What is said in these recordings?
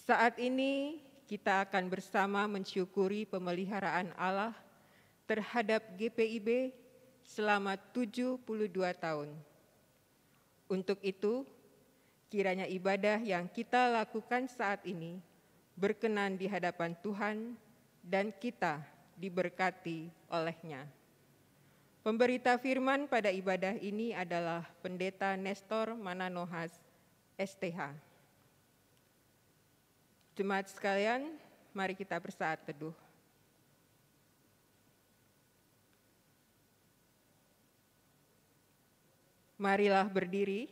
Saat ini kita akan bersama mensyukuri pemeliharaan Allah terhadap GPIB selama 72 tahun. Untuk itu, kiranya ibadah yang kita lakukan saat ini berkenan di hadapan Tuhan dan kita diberkati oleh-Nya. Pemberita firman pada ibadah ini adalah Pendeta Nestor Mananohas, STH. Jemaat sekalian, mari kita bersaat teduh. Marilah berdiri.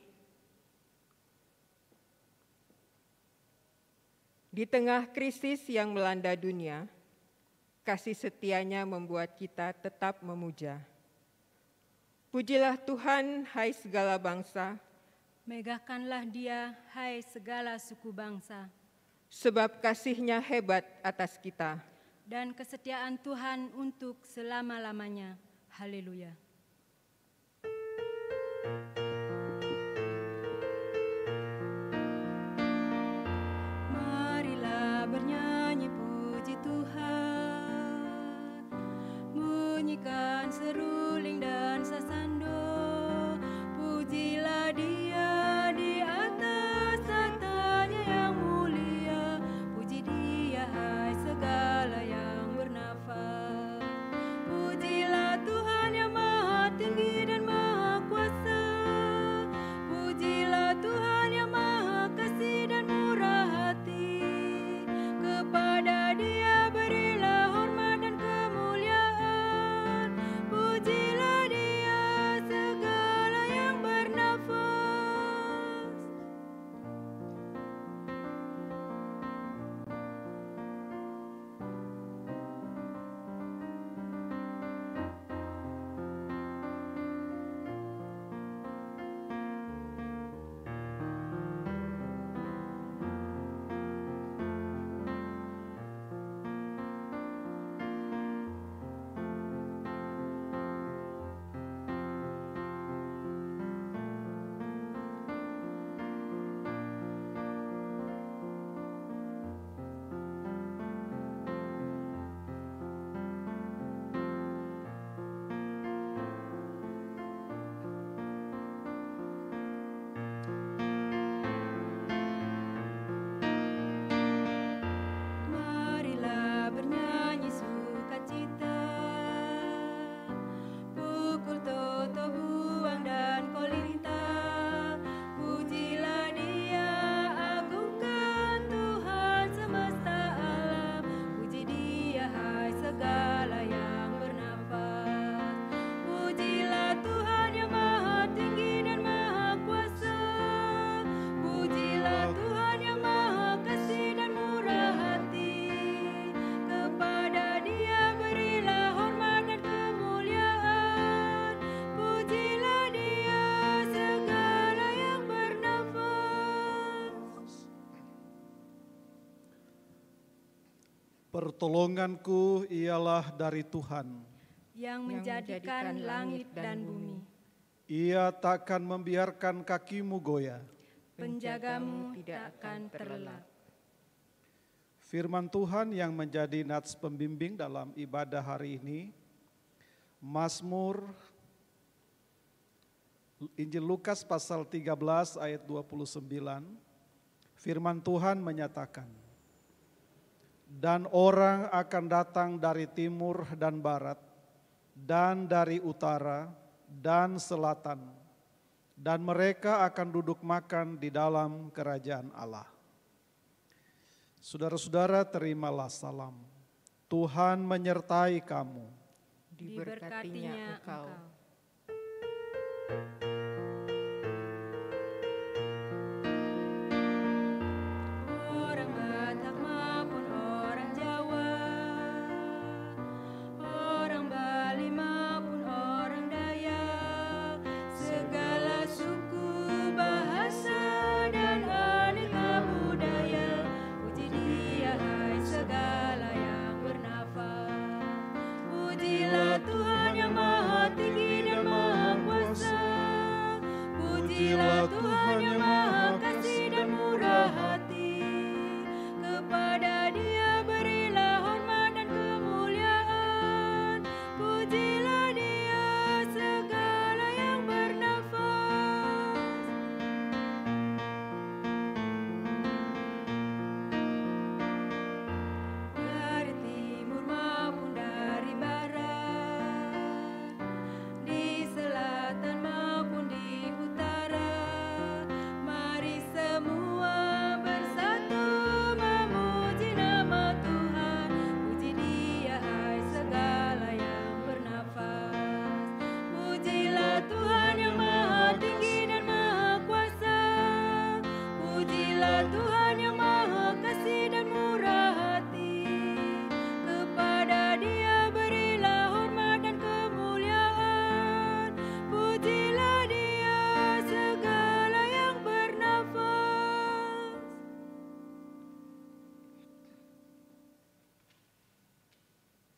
Di tengah krisis yang melanda dunia, kasih setianya membuat kita tetap memuja. Pujilah Tuhan, hai segala bangsa. Megahkanlah Dia, hai segala suku bangsa. Sebab kasih-Nya hebat atas kita. Dan kesetiaan Tuhan untuk selama-lamanya. Haleluya. Marilah bernyanyi puji Tuhan, bunyikan seruling dan sasando, pujilah Dia di atas tahtanya yang mulia, puji Dia hai segala yang bernafas, pujilah Tuhan yang maha tinggi dan maha kuasa, pujilah Tuhan yang maha kasih dan murah hati, kepada Dia berilah hormat dan kemuliaan, pujilah Dia segala yang bernafas. Marilah bernyanyi sukacita, pukul toto buang dan kolita, pujilah Dia, agungkan Tuhan semesta alam, puji Dia hai segala yang bernafas, pujilah Tuhan yang maha tinggi dan maha kuasa, pujilah Tuhan yang maha kasih dan murah hati, kepada Dia berilah hormat dan kemuliaan, pujilah Dia segala yang bernafas. Pertolonganku ialah dari Tuhan. Yang menjadikan langit dan bumi, Ia takkan membiarkan kakimu goyah. penjagamu tidak akan terlelap. Firman Tuhan yang menjadi nats pembimbing dalam ibadah hari ini, Mazmur Injil Lukas pasal 13 ayat 29, firman Tuhan menyatakan, dan orang akan datang dari timur dan barat, dan dari utara dan selatan, dan mereka akan duduk makan di dalam kerajaan Allah. Saudara-saudara, terimalah salam. Tuhan menyertai kamu. Diberkatinya Engkau. Orang Batak maupun orang Jawa, orang Bali maupun orang Dayak, segala suku, bahasa dan aneka budaya, puji Dia hai segala yang bernafas, pujilah Tuhan yang maha tinggi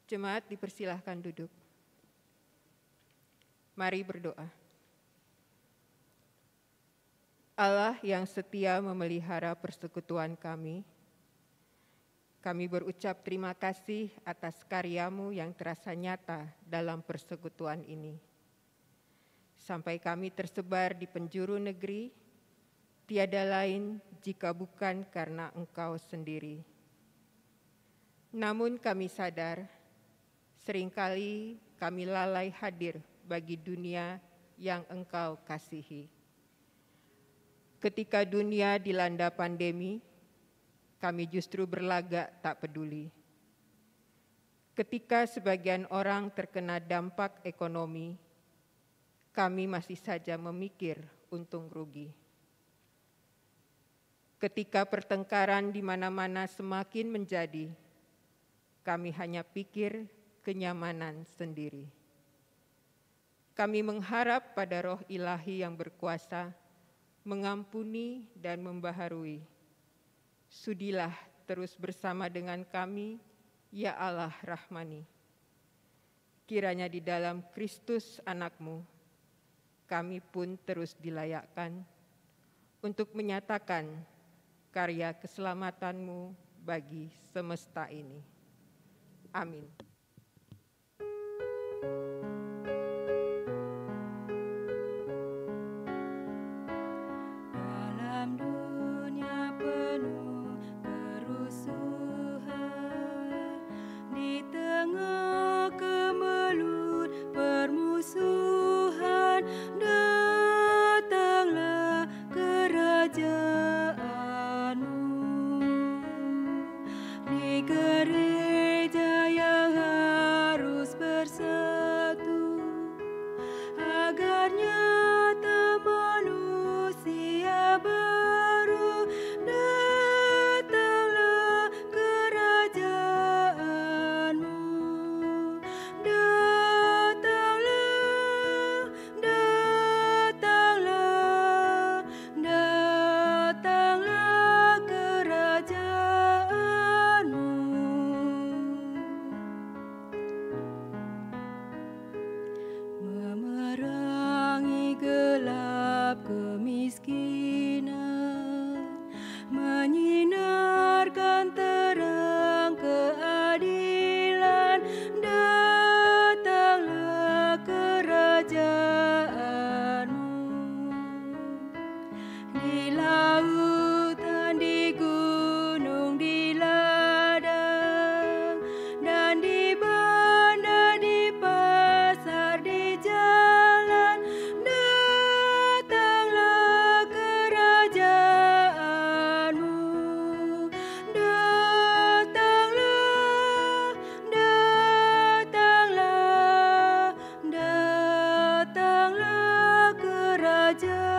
Jemaat dipersilahkan duduk. Mari berdoa. Allah yang setia memelihara persekutuan kami berucap terima kasih atas karya-Mu yang terasa nyata dalam persekutuan ini. Sampai kami tersebar di penjuru negeri, tiada lain jika bukan karena Engkau sendiri. Namun kami sadar, seringkali kami lalai hadir bagi dunia yang Engkau kasihi. Ketika dunia dilanda pandemi, kami justru berlagak tak peduli. Ketika sebagian orang terkena dampak ekonomi, kami masih saja memikir untung rugi. Ketika pertengkaran di mana-mana semakin menjadi, kami hanya pikir kenyamanan sendiri. Kami mengharap pada Roh Ilahi yang berkuasa mengampuni dan membaharui. Sudilah terus bersama dengan kami, ya Allah Rahmani. Kiranya di dalam Kristus anak-Mu, kami pun terus dilayakkan untuk menyatakan karya keselamatan-Mu bagi semesta ini. Amin. Dalam dunia penuh kerusuhan, di tengah kemelut permusuhan, datanglah kerajaan-Mu. Di gereja yang harus bersatu, agar nyata manusia baru, datanglah kerajaan-Mu. Datanglah, datanglah, datanglah kerajaan-Mu. Memerangi gelap kemiskinan, menyinarkan terang keadilan, datanglah kerajaan-Mu. Di lautan, di gunung, di ladang, dan di bandar, di pasar, di jalan, datanglah kerajaan-Mu. Datanglah, datanglah, datanglah kerajaan-Mu.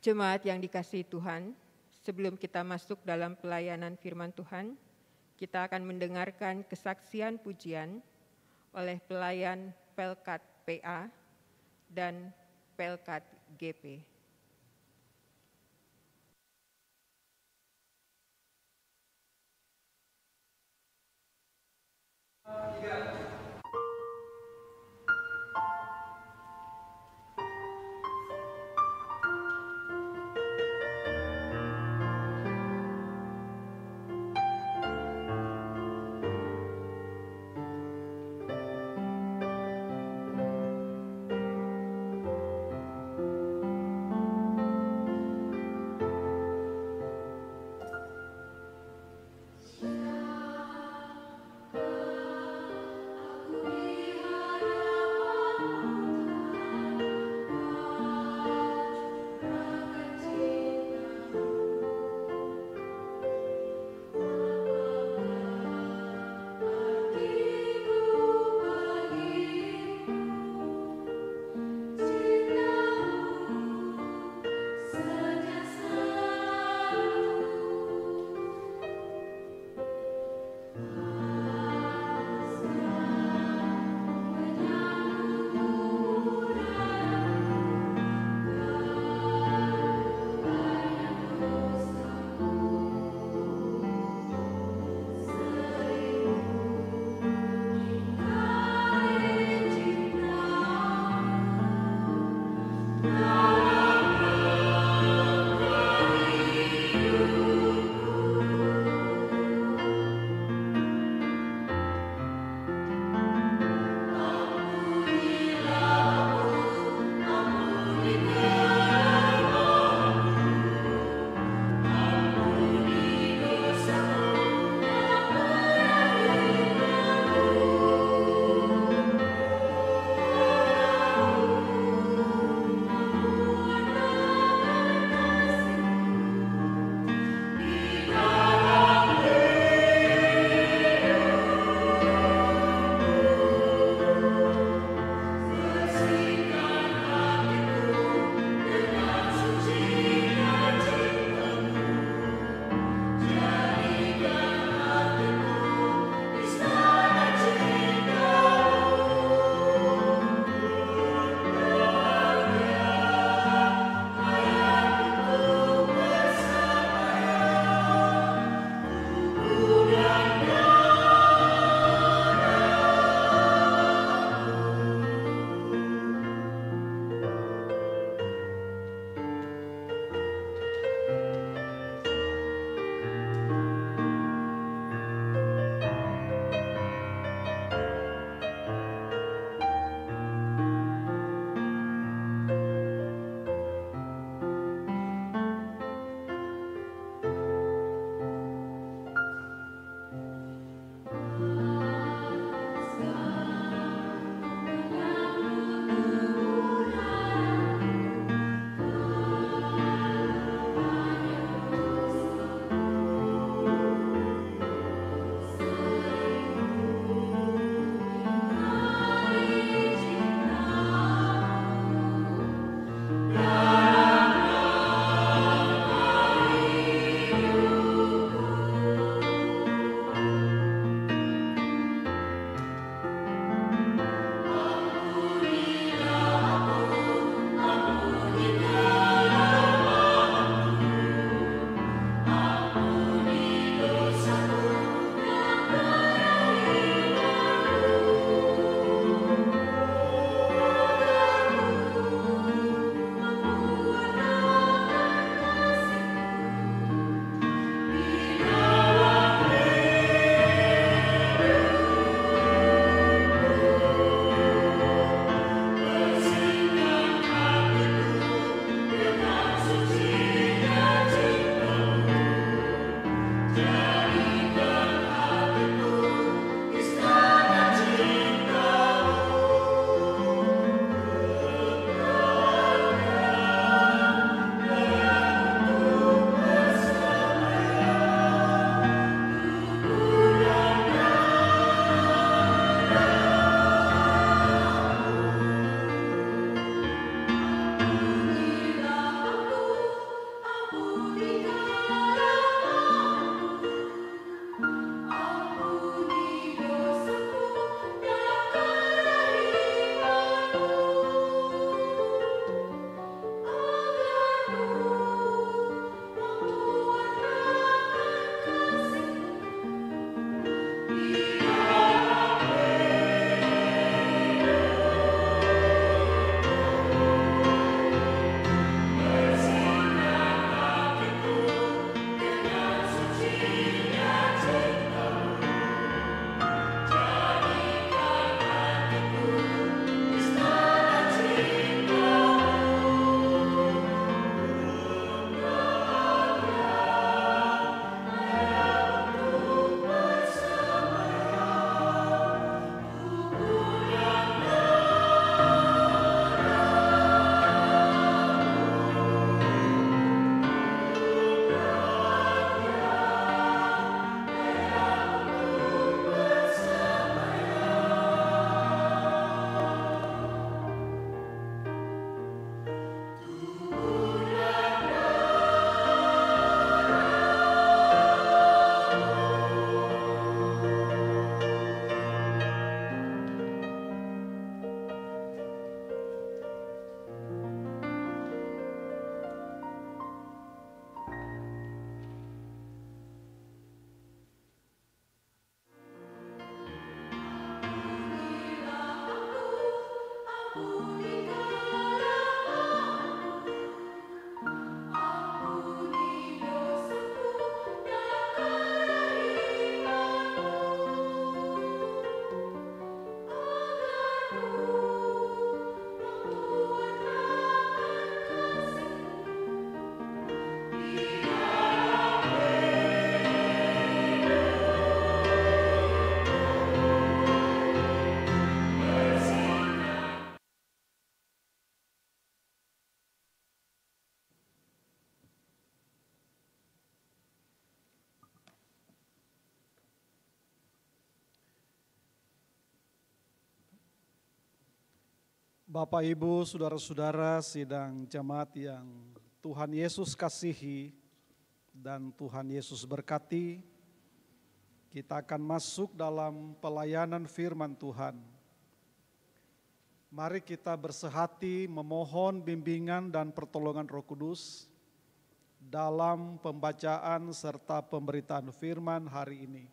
Jemaat yang dikasihi Tuhan, sebelum kita masuk dalam pelayanan firman Tuhan, kita akan mendengarkan kesaksian pujian oleh pelayan Pelkat PA dan Pelkat GP. Bapak, Ibu, saudara-saudara sidang jemaat yang Tuhan Yesus kasihi dan Tuhan Yesus berkati, kita akan masuk dalam pelayanan firman Tuhan. Mari kita bersehati memohon bimbingan dan pertolongan Roh Kudus dalam pembacaan serta pemberitaan firman hari ini.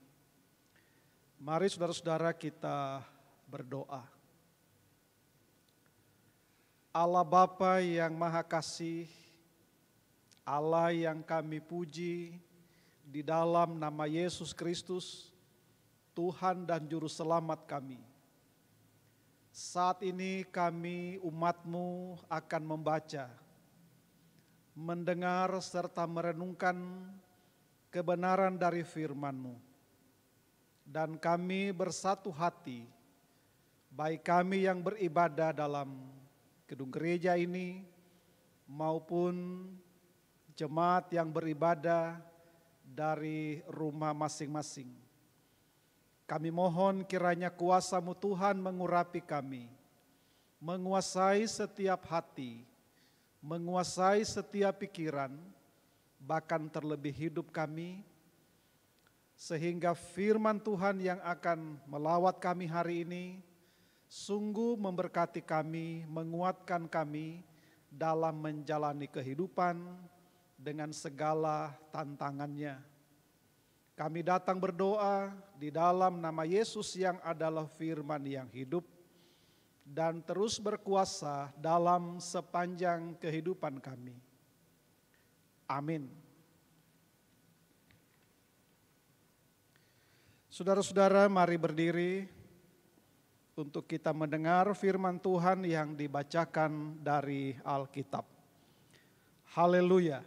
Mari saudara-saudara kita berdoa. Allah Bapa yang Maha Kasih, Allah yang kami puji di dalam nama Yesus Kristus, Tuhan dan Juru Selamat kami. Saat ini kami umat-Mu akan membaca, mendengar serta merenungkan kebenaran dari firman-Mu. Dan kami bersatu hati, baik kami yang beribadah dalam gedung gereja ini maupun jemaat yang beribadah dari rumah masing-masing. Kami mohon kiranya kuasa-Mu Tuhan mengurapi kami, menguasai setiap hati, menguasai setiap pikiran, bahkan terlebih hidup kami, sehingga firman Tuhan yang akan melawat kami hari ini sungguh memberkati kami, menguatkan kami dalam menjalani kehidupan dengan segala tantangannya. Kami datang berdoa di dalam nama Yesus yang adalah firman yang hidup dan terus berkuasa dalam sepanjang kehidupan kami. Amin. Saudara-saudara, mari berdiri untuk kita mendengar firman Tuhan yang dibacakan dari Alkitab. Haleluya.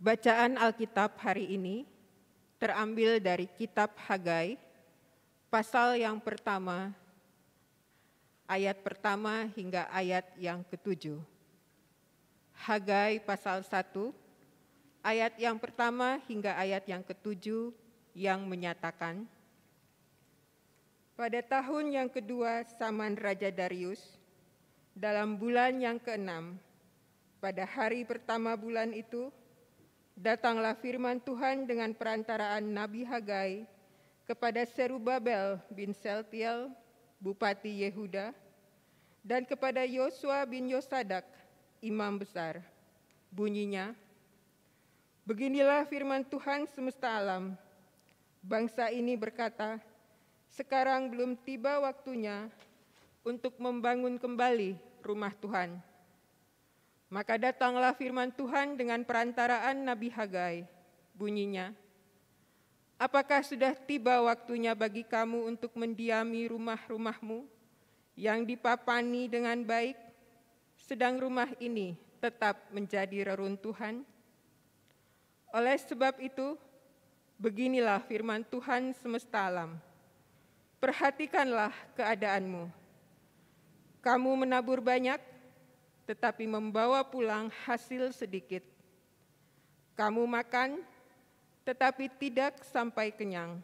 Bacaan Alkitab hari ini terambil dari kitab Hagai, pasal yang pertama, ayat pertama hingga ayat yang ke-7. Hagai pasal 1, ayat yang pertama hingga ayat yang ke-7 yang menyatakan, pada tahun yang kedua zaman Raja Darius, dalam bulan yang ke-6, pada hari pertama bulan itu, datanglah firman Tuhan dengan perantaraan Nabi Hagai kepada Serubabel bin Seltiel, Bupati Yehuda, dan kepada Yosua bin Yosadak, Imam Besar. Bunyinya, beginilah firman Tuhan semesta alam. Bangsa ini berkata, sekarang belum tiba waktunya untuk membangun kembali rumah Tuhan. Maka datanglah firman Tuhan dengan perantaraan Nabi Hagai. Bunyinya, apakah sudah tiba waktunya bagi kamu untuk mendiami rumah-rumahmu yang dipapani dengan baik, sedang rumah ini tetap menjadi reruntuhan? Oleh sebab itu, beginilah firman Tuhan semesta alam. Perhatikanlah keadaanmu. Kamu menabur banyak, tetapi membawa pulang hasil sedikit. Kamu makan, tetapi tidak sampai kenyang.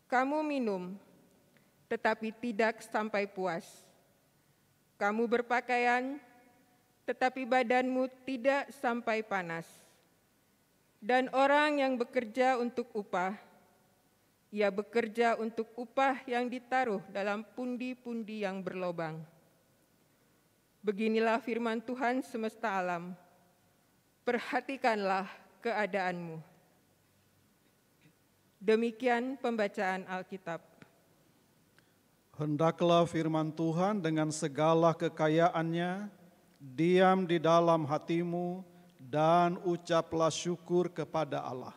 Kamu minum, tetapi tidak sampai puas. Kamu berpakaian, tetapi badanmu tidak sampai panas. Dan orang yang bekerja untuk upah, ia bekerja untuk upah yang ditaruh dalam pundi-pundi yang berlobang. Beginilah firman Tuhan semesta alam. Perhatikanlah keadaanmu. Demikian pembacaan Alkitab. Hendaklah firman Tuhan dengan segala kekayaannya diam di dalam hatimu dan ucaplah syukur kepada Allah.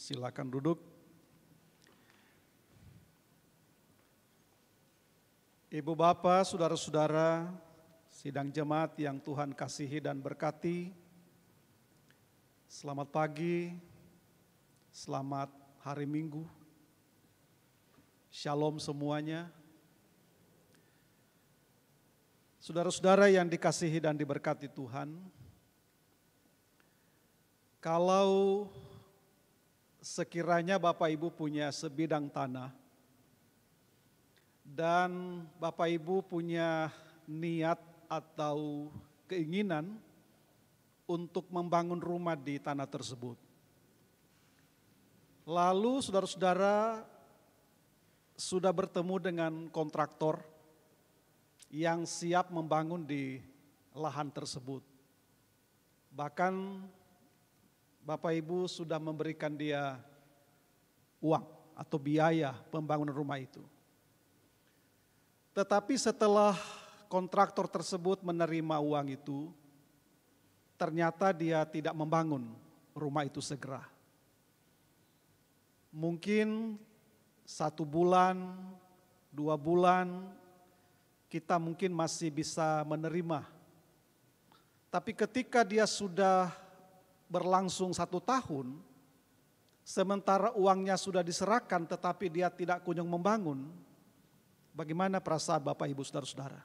Silakan duduk. Ibu bapak, saudara-saudara, sidang jemaat yang Tuhan kasihi dan berkati, selamat pagi, selamat hari Minggu, shalom semuanya. Saudara-saudara yang dikasihi dan diberkati Tuhan, kalau sekiranya Bapak Ibu punya sebidang tanah dan Bapak Ibu punya niat atau keinginan untuk membangun rumah di tanah tersebut. Lalu saudara-saudara sudah bertemu dengan kontraktor yang siap membangun di lahan tersebut. Bahkan Bapak Ibu sudah memberikan dia uang atau biaya pembangunan rumah itu. Tetapi setelah kontraktor tersebut menerima uang itu, ternyata dia tidak membangun rumah itu segera. Mungkin 1 bulan, 2 bulan, kita mungkin masih bisa menerima. Tapi ketika dia sudah berlangsung 1 tahun, sementara uangnya sudah diserahkan tetapi dia tidak kunjung membangun, bagaimana perasaan Bapak Ibu saudara-saudara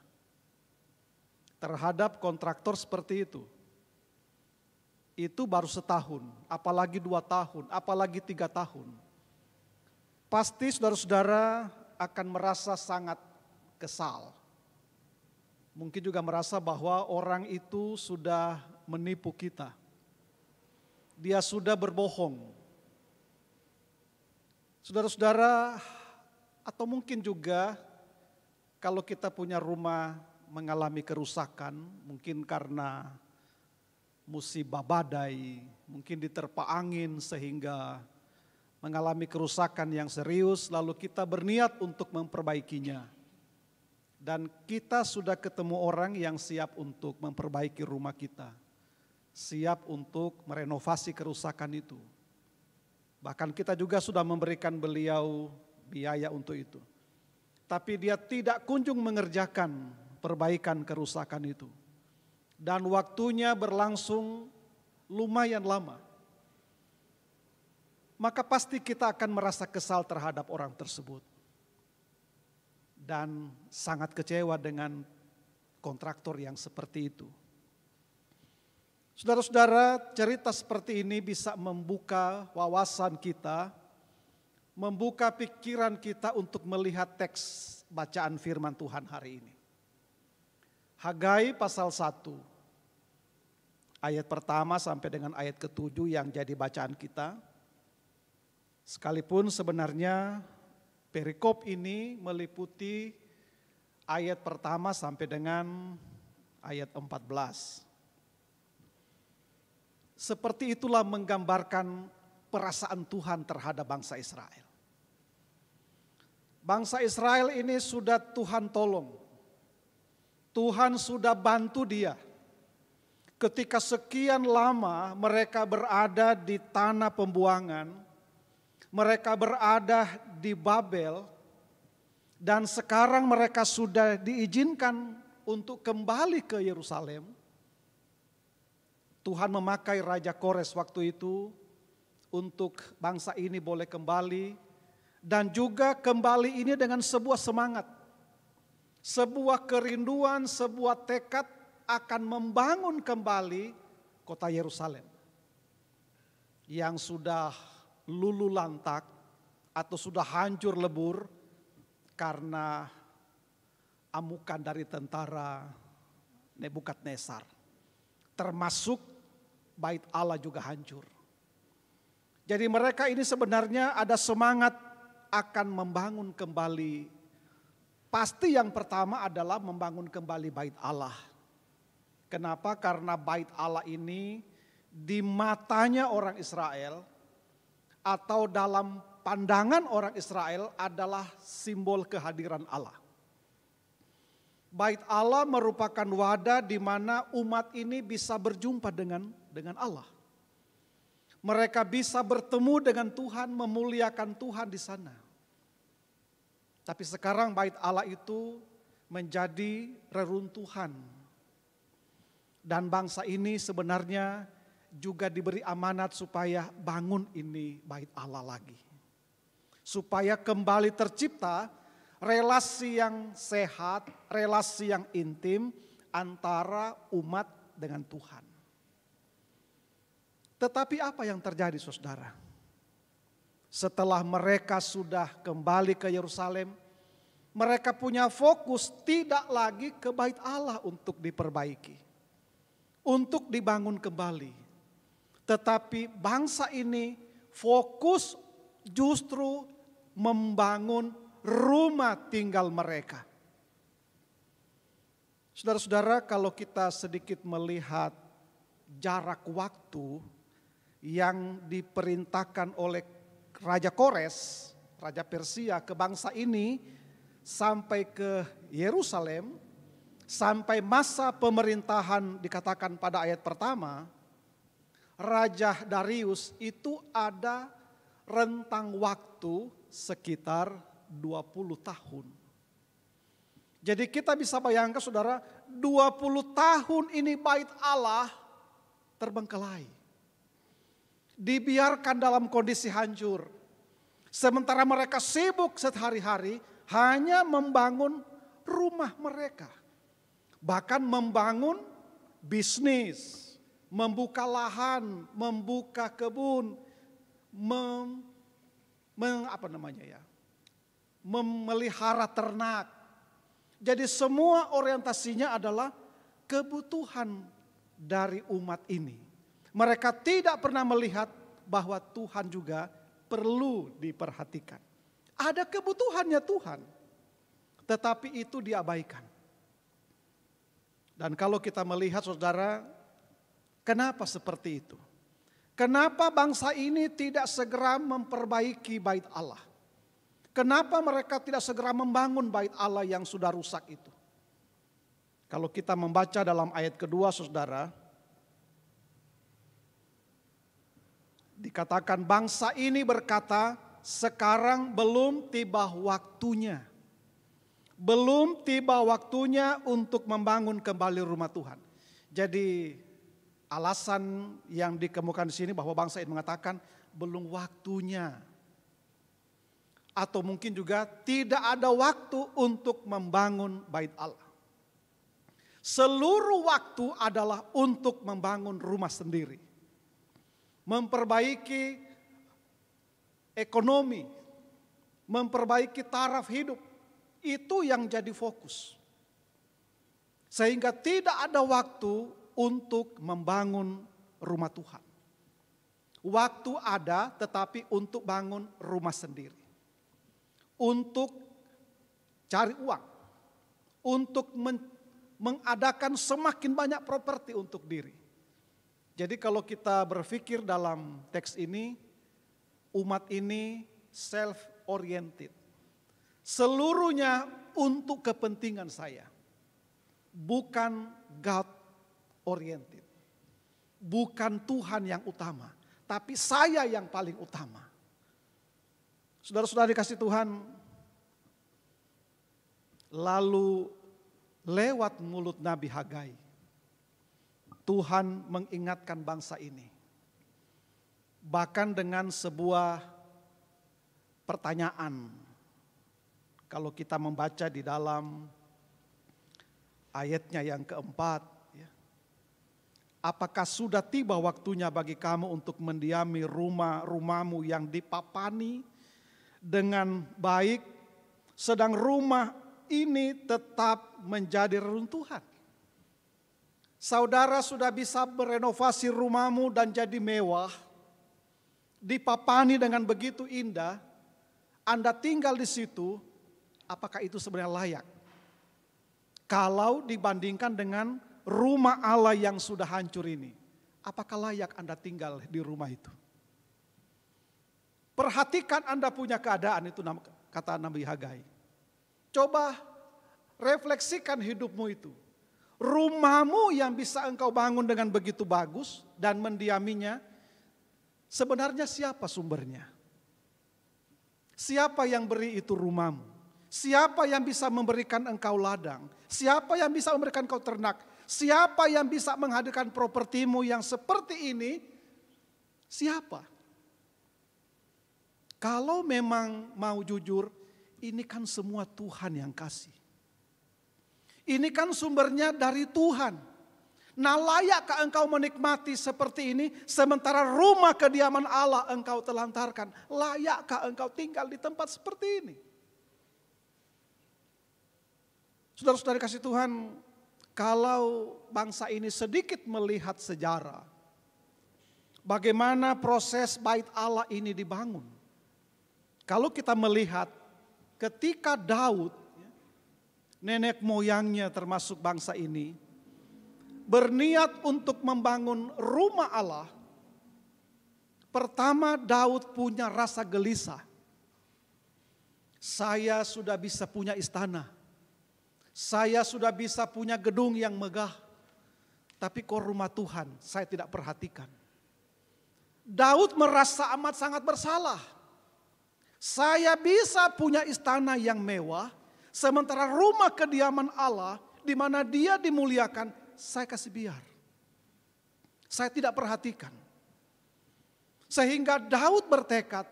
terhadap kontraktor seperti itu? Itu baru 1 tahun, apalagi 2 tahun, apalagi 3 tahun. Pasti saudara-saudara akan merasa sangat kesal. Mungkin juga merasa bahwa orang itu sudah menipu kita. Dia sudah berbohong. Saudara-saudara, atau mungkin juga kalau kita punya rumah mengalami kerusakan, mungkin karena musibah badai, mungkin diterpa angin sehingga mengalami kerusakan yang serius, lalu kita berniat untuk memperbaikinya. Dan kita sudah ketemu orang yang siap untuk memperbaiki rumah kita, siap untuk merenovasi kerusakan itu. Bahkan kita juga sudah memberikan beliau biaya untuk itu. Tapi dia tidak kunjung mengerjakan perbaikan kerusakan itu. Dan waktunya berlangsung lumayan lama. Maka pasti kita akan merasa kesal terhadap orang tersebut. Dan sangat kecewa dengan kontraktor yang seperti itu. Saudara-saudara, cerita seperti ini bisa membuka wawasan kita, membuka pikiran kita untuk melihat teks bacaan firman Tuhan hari ini. Hagai pasal 1, ayat pertama sampai dengan ayat ke-7 yang jadi bacaan kita. Sekalipun sebenarnya perikop ini meliputi ayat pertama sampai dengan ayat 14. Seperti itulah menggambarkan perasaan Tuhan terhadap bangsa Israel. Bangsa Israel ini sudah Tuhan tolong. Tuhan sudah bantu dia. Ketika sekian lama mereka berada di tanah pembuangan, mereka berada di Babel, dan sekarang mereka sudah diizinkan untuk kembali ke Yerusalem. Tuhan memakai Raja Kores waktu itu untuk bangsa ini boleh kembali, dan juga kembali ini dengan sebuah semangat, sebuah kerinduan, sebuah tekad akan membangun kembali kota Yerusalem yang sudah luluh lantak atau sudah hancur lebur karena amukan dari tentara Nebukadnezar. Termasuk bait Allah juga hancur. Jadi mereka ini sebenarnya ada semangat akan membangun kembali. Pasti yang pertama adalah membangun kembali bait Allah. Kenapa? Karena bait Allah ini di matanya orang Israel atau dalam pandangan orang Israel adalah simbol kehadiran Allah. Bait Allah merupakan wadah di mana umat ini bisa berjumpa dengan Allah. Mereka bisa bertemu dengan Tuhan, memuliakan Tuhan di sana. Tapi sekarang bait Allah itu menjadi reruntuhan. Dan bangsa ini sebenarnya juga diberi amanat supaya bangun ini bait Allah lagi. Supaya kembali tercipta relasi yang sehat, relasi yang intim antara umat dengan Tuhan. Tetapi apa yang terjadi, saudara? Setelah mereka sudah kembali ke Yerusalem, mereka punya fokus tidak lagi ke bait Allah untuk diperbaiki, untuk dibangun kembali. Tetapi bangsa ini fokus justru membangun rumah tinggal mereka. Saudara-saudara, kalau kita sedikit melihat jarak waktu yang diperintahkan oleh Raja Kores, Raja Persia ke bangsa ini sampai ke Yerusalem, sampai masa pemerintahan dikatakan pada ayat pertama, Raja Darius itu ada rentang waktu sekitar 20 tahun. Jadi kita bisa bayangkan saudara, 20 tahun ini bait Allah terbengkelai. Dibiarkan dalam kondisi hancur. Sementara mereka sibuk sehari-hari hanya membangun rumah mereka. Bahkan membangun bisnis, membuka lahan, membuka kebun, memelihara ternak. Jadi semua orientasinya adalah kebutuhan dari umat ini. Mereka tidak pernah melihat bahwa Tuhan juga perlu diperhatikan. Ada kebutuhannya Tuhan, tetapi itu diabaikan. Dan kalau kita melihat saudara, kenapa seperti itu? Kenapa bangsa ini tidak segera memperbaiki bait Allah? Kenapa mereka tidak segera membangun bait Allah yang sudah rusak itu? Kalau kita membaca dalam ayat kedua saudara, dikatakan bangsa ini berkata, sekarang belum tiba waktunya. Belum tiba waktunya untuk membangun kembali rumah Tuhan. Jadi alasan yang dikemukakan di sini bahwa bangsa ini mengatakan belum waktunya. Atau mungkin juga tidak ada waktu untuk membangun bait Allah. Seluruh waktu adalah untuk membangun rumah sendiri. Memperbaiki ekonomi, memperbaiki taraf hidup. Itu yang jadi fokus. Sehingga tidak ada waktu untuk membangun rumah Tuhan. Waktu ada tetapi untuk bangun rumah sendiri. Untuk cari uang. Untuk mengadakan semakin banyak properti untuk diri. Jadi kalau kita berpikir dalam teks ini, umat ini self-oriented. Seluruhnya untuk kepentingan saya. Bukan God-oriented. Bukan Tuhan yang utama. Tapi saya yang paling utama. Saudara-saudara dikasih Tuhan, lalu lewat mulut Nabi Hagai, Tuhan mengingatkan bangsa ini. Bahkan dengan sebuah pertanyaan. Kalau kita membaca di dalam ayatnya yang keempat. Apakah sudah tiba waktunya bagi kamu untuk mendiami rumah-rumahmu yang dipapani dengan baik, sedang rumah ini tetap menjadi reruntuhan. Saudara sudah bisa merenovasi rumahmu dan jadi mewah, dipapani dengan begitu indah, Anda tinggal di situ, apakah itu sebenarnya layak? Kalau dibandingkan dengan rumah Allah yang sudah hancur ini, apakah layak Anda tinggal di rumah itu? Perhatikan Anda punya keadaan, itu kata Nabi Hagai. Coba refleksikan hidupmu itu. Rumahmu yang bisa engkau bangun dengan begitu bagus dan mendiaminya, Sebenarnya siapa sumbernya? Siapa yang beri itu rumahmu? Siapa yang bisa memberikan engkau ladang? Siapa yang bisa memberikan engkau ternak? Siapa yang bisa menghadirkan propertimu yang seperti ini? Siapa? Kalau memang mau jujur, ini kan semua Tuhan yang kasih. Ini kan sumbernya dari Tuhan. Nah, layakkah engkau menikmati seperti ini sementara rumah kediaman Allah engkau telantarkan? Layakkah engkau tinggal di tempat seperti ini? Saudara-saudara kasih Tuhan, kalau bangsa ini sedikit melihat sejarah, bagaimana proses bait Allah ini dibangun. Kalau kita melihat ketika Daud, nenek moyangnya termasuk bangsa ini, berniat untuk membangun rumah Allah, pertama Daud punya rasa gelisah. Saya sudah bisa punya istana, saya sudah bisa punya gedung yang megah, tapi kok rumah Tuhan saya tidak perhatikan. Daud merasa amat sangat bersalah. Saya bisa punya istana yang mewah, sementara rumah kediaman Allah di mana Dia dimuliakan, saya kasih biar. Saya tidak perhatikan. Sehingga Daud bertekad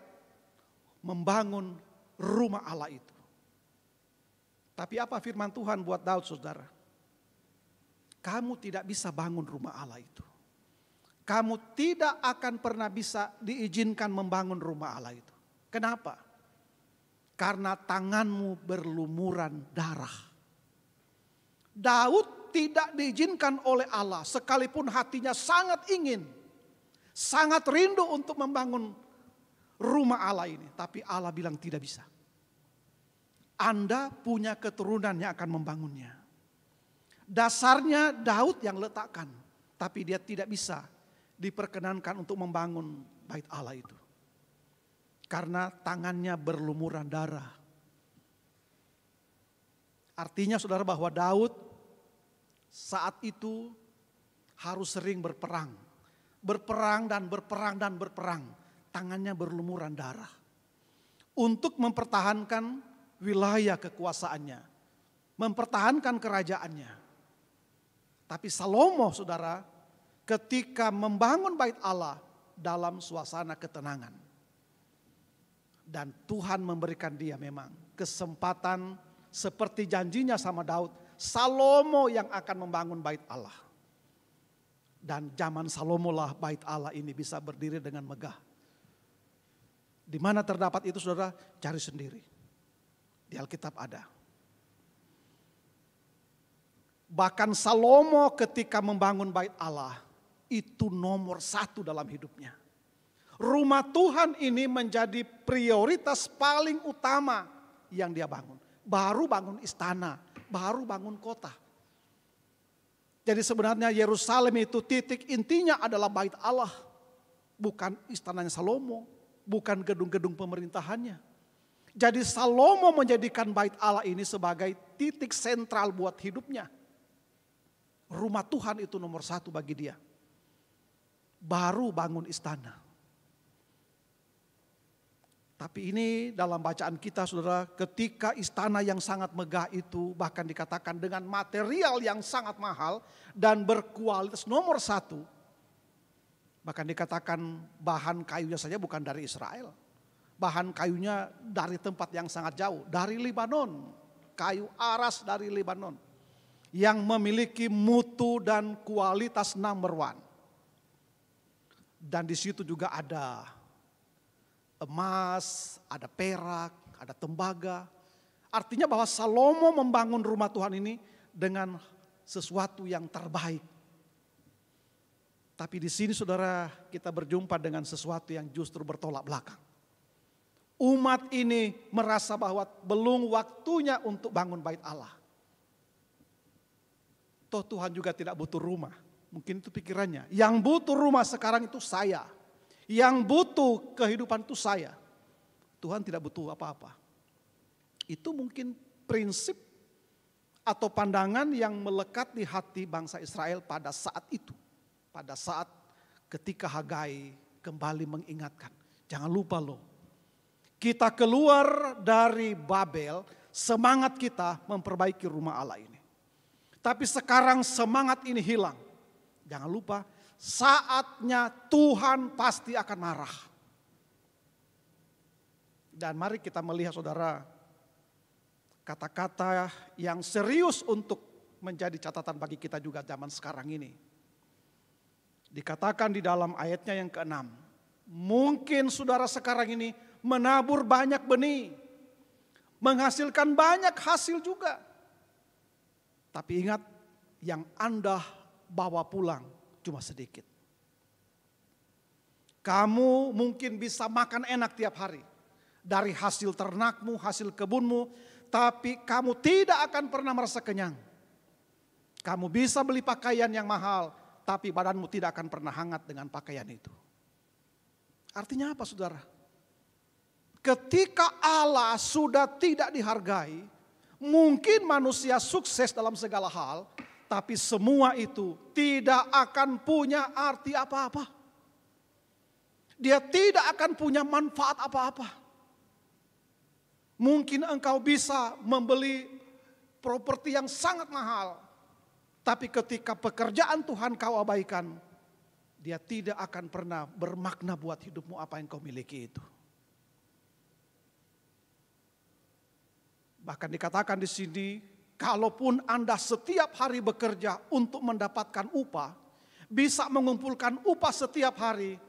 membangun rumah Allah itu. Tapi apa firman Tuhan buat Daud, saudara? Kamu tidak bisa bangun rumah Allah itu. Kamu tidak akan pernah bisa diizinkan membangun rumah Allah itu. Kenapa? Karena tanganmu berlumuran darah. Daud tidak diizinkan oleh Allah sekalipun hatinya sangat ingin, sangat rindu untuk membangun rumah Allah ini. Tapi Allah bilang tidak bisa. Anda punya keturunan yang akan membangunnya. Dasarnya Daud yang letakkan, tapi dia tidak bisa diperkenankan untuk membangun bait Allah itu. Karena tangannya berlumuran darah. Artinya saudara bahwa Daud saat itu harus sering berperang. Berperang dan berperang dan berperang. Tangannya berlumuran darah. Untuk mempertahankan wilayah kekuasaannya. Mempertahankan kerajaannya. Tapi Salomo saudara ketika membangun bait Allah dalam suasana ketenangan. Dan Tuhan memberikan dia memang kesempatan seperti janjinya sama Daud. Salomo yang akan membangun bait Allah. Dan zaman Salomo lah bait Allah ini bisa berdiri dengan megah. Di mana terdapat itu saudara, cari sendiri. Di Alkitab ada. Bahkan Salomo ketika membangun bait Allah, itu nomor 1 dalam hidupnya. Rumah Tuhan ini menjadi prioritas paling utama yang dia bangun. Baru bangun istana, baru bangun kota. Jadi sebenarnya Yerusalem itu titik intinya adalah bait Allah. Bukan istananya Salomo, bukan gedung-gedung pemerintahannya. Jadi Salomo menjadikan bait Allah ini sebagai titik sentral buat hidupnya. Rumah Tuhan itu nomor 1 bagi dia. Baru bangun istana. Tapi ini dalam bacaan kita saudara, ketika istana yang sangat megah itu bahkan dikatakan dengan material yang sangat mahal dan berkualitas nomor 1. Bahkan dikatakan bahan kayunya saja bukan dari Israel. Bahan kayunya dari tempat yang sangat jauh, dari Libanon. Kayu aras dari Libanon. Yang memiliki mutu dan kualitas number 1. Dan di situ juga ada emas, ada perak, ada tembaga. Artinya bahwa Salomo membangun rumah Tuhan ini dengan sesuatu yang terbaik. Tapi di sini saudara kita berjumpa dengan sesuatu yang justru bertolak belakang. Umat ini merasa bahwa belum waktunya untuk bangun bait Allah. Toh Tuhan juga tidak butuh rumah. Mungkin itu pikirannya. Yang butuh rumah sekarang itu saya. Yang butuh kehidupan itu saya. Tuhan tidak butuh apa-apa. Itu mungkin prinsip atau pandangan yang melekat di hati bangsa Israel pada saat itu. Pada saat ketika Hagai kembali mengingatkan. Jangan lupa loh, kita keluar dari Babel, semangat kita memperbaiki rumah Allah ini. Tapi sekarang semangat ini hilang. Jangan lupa, saatnya Tuhan pasti akan marah. Dan mari kita melihat saudara, kata-kata yang serius untuk menjadi catatan bagi kita juga zaman sekarang ini. Dikatakan di dalam ayatnya yang ke-6, mungkin saudara sekarang ini menabur banyak benih, menghasilkan banyak hasil juga. Tapi ingat, yang Anda bawa pulang cuma sedikit. Kamu mungkin bisa makan enak tiap hari dari hasil ternakmu, hasil kebunmu, tapi kamu tidak akan pernah merasa kenyang. Kamu bisa beli pakaian yang mahal, tapi badanmu tidak akan pernah hangat dengan pakaian itu. Artinya apa saudara? Ketika Allah sudah tidak dihargai, mungkin manusia sukses dalam segala hal, tapi semua itu tidak akan punya arti apa-apa. Dia tidak akan punya manfaat apa-apa. Mungkin engkau bisa membeli properti yang sangat mahal, tapi ketika pekerjaan Tuhan kau abaikan, dia tidak akan pernah bermakna buat hidupmu apa yang kau miliki itu. Bahkan dikatakan di sini, kalaupun Anda setiap hari bekerja untuk mendapatkan upah, bisa mengumpulkan upah setiap hari,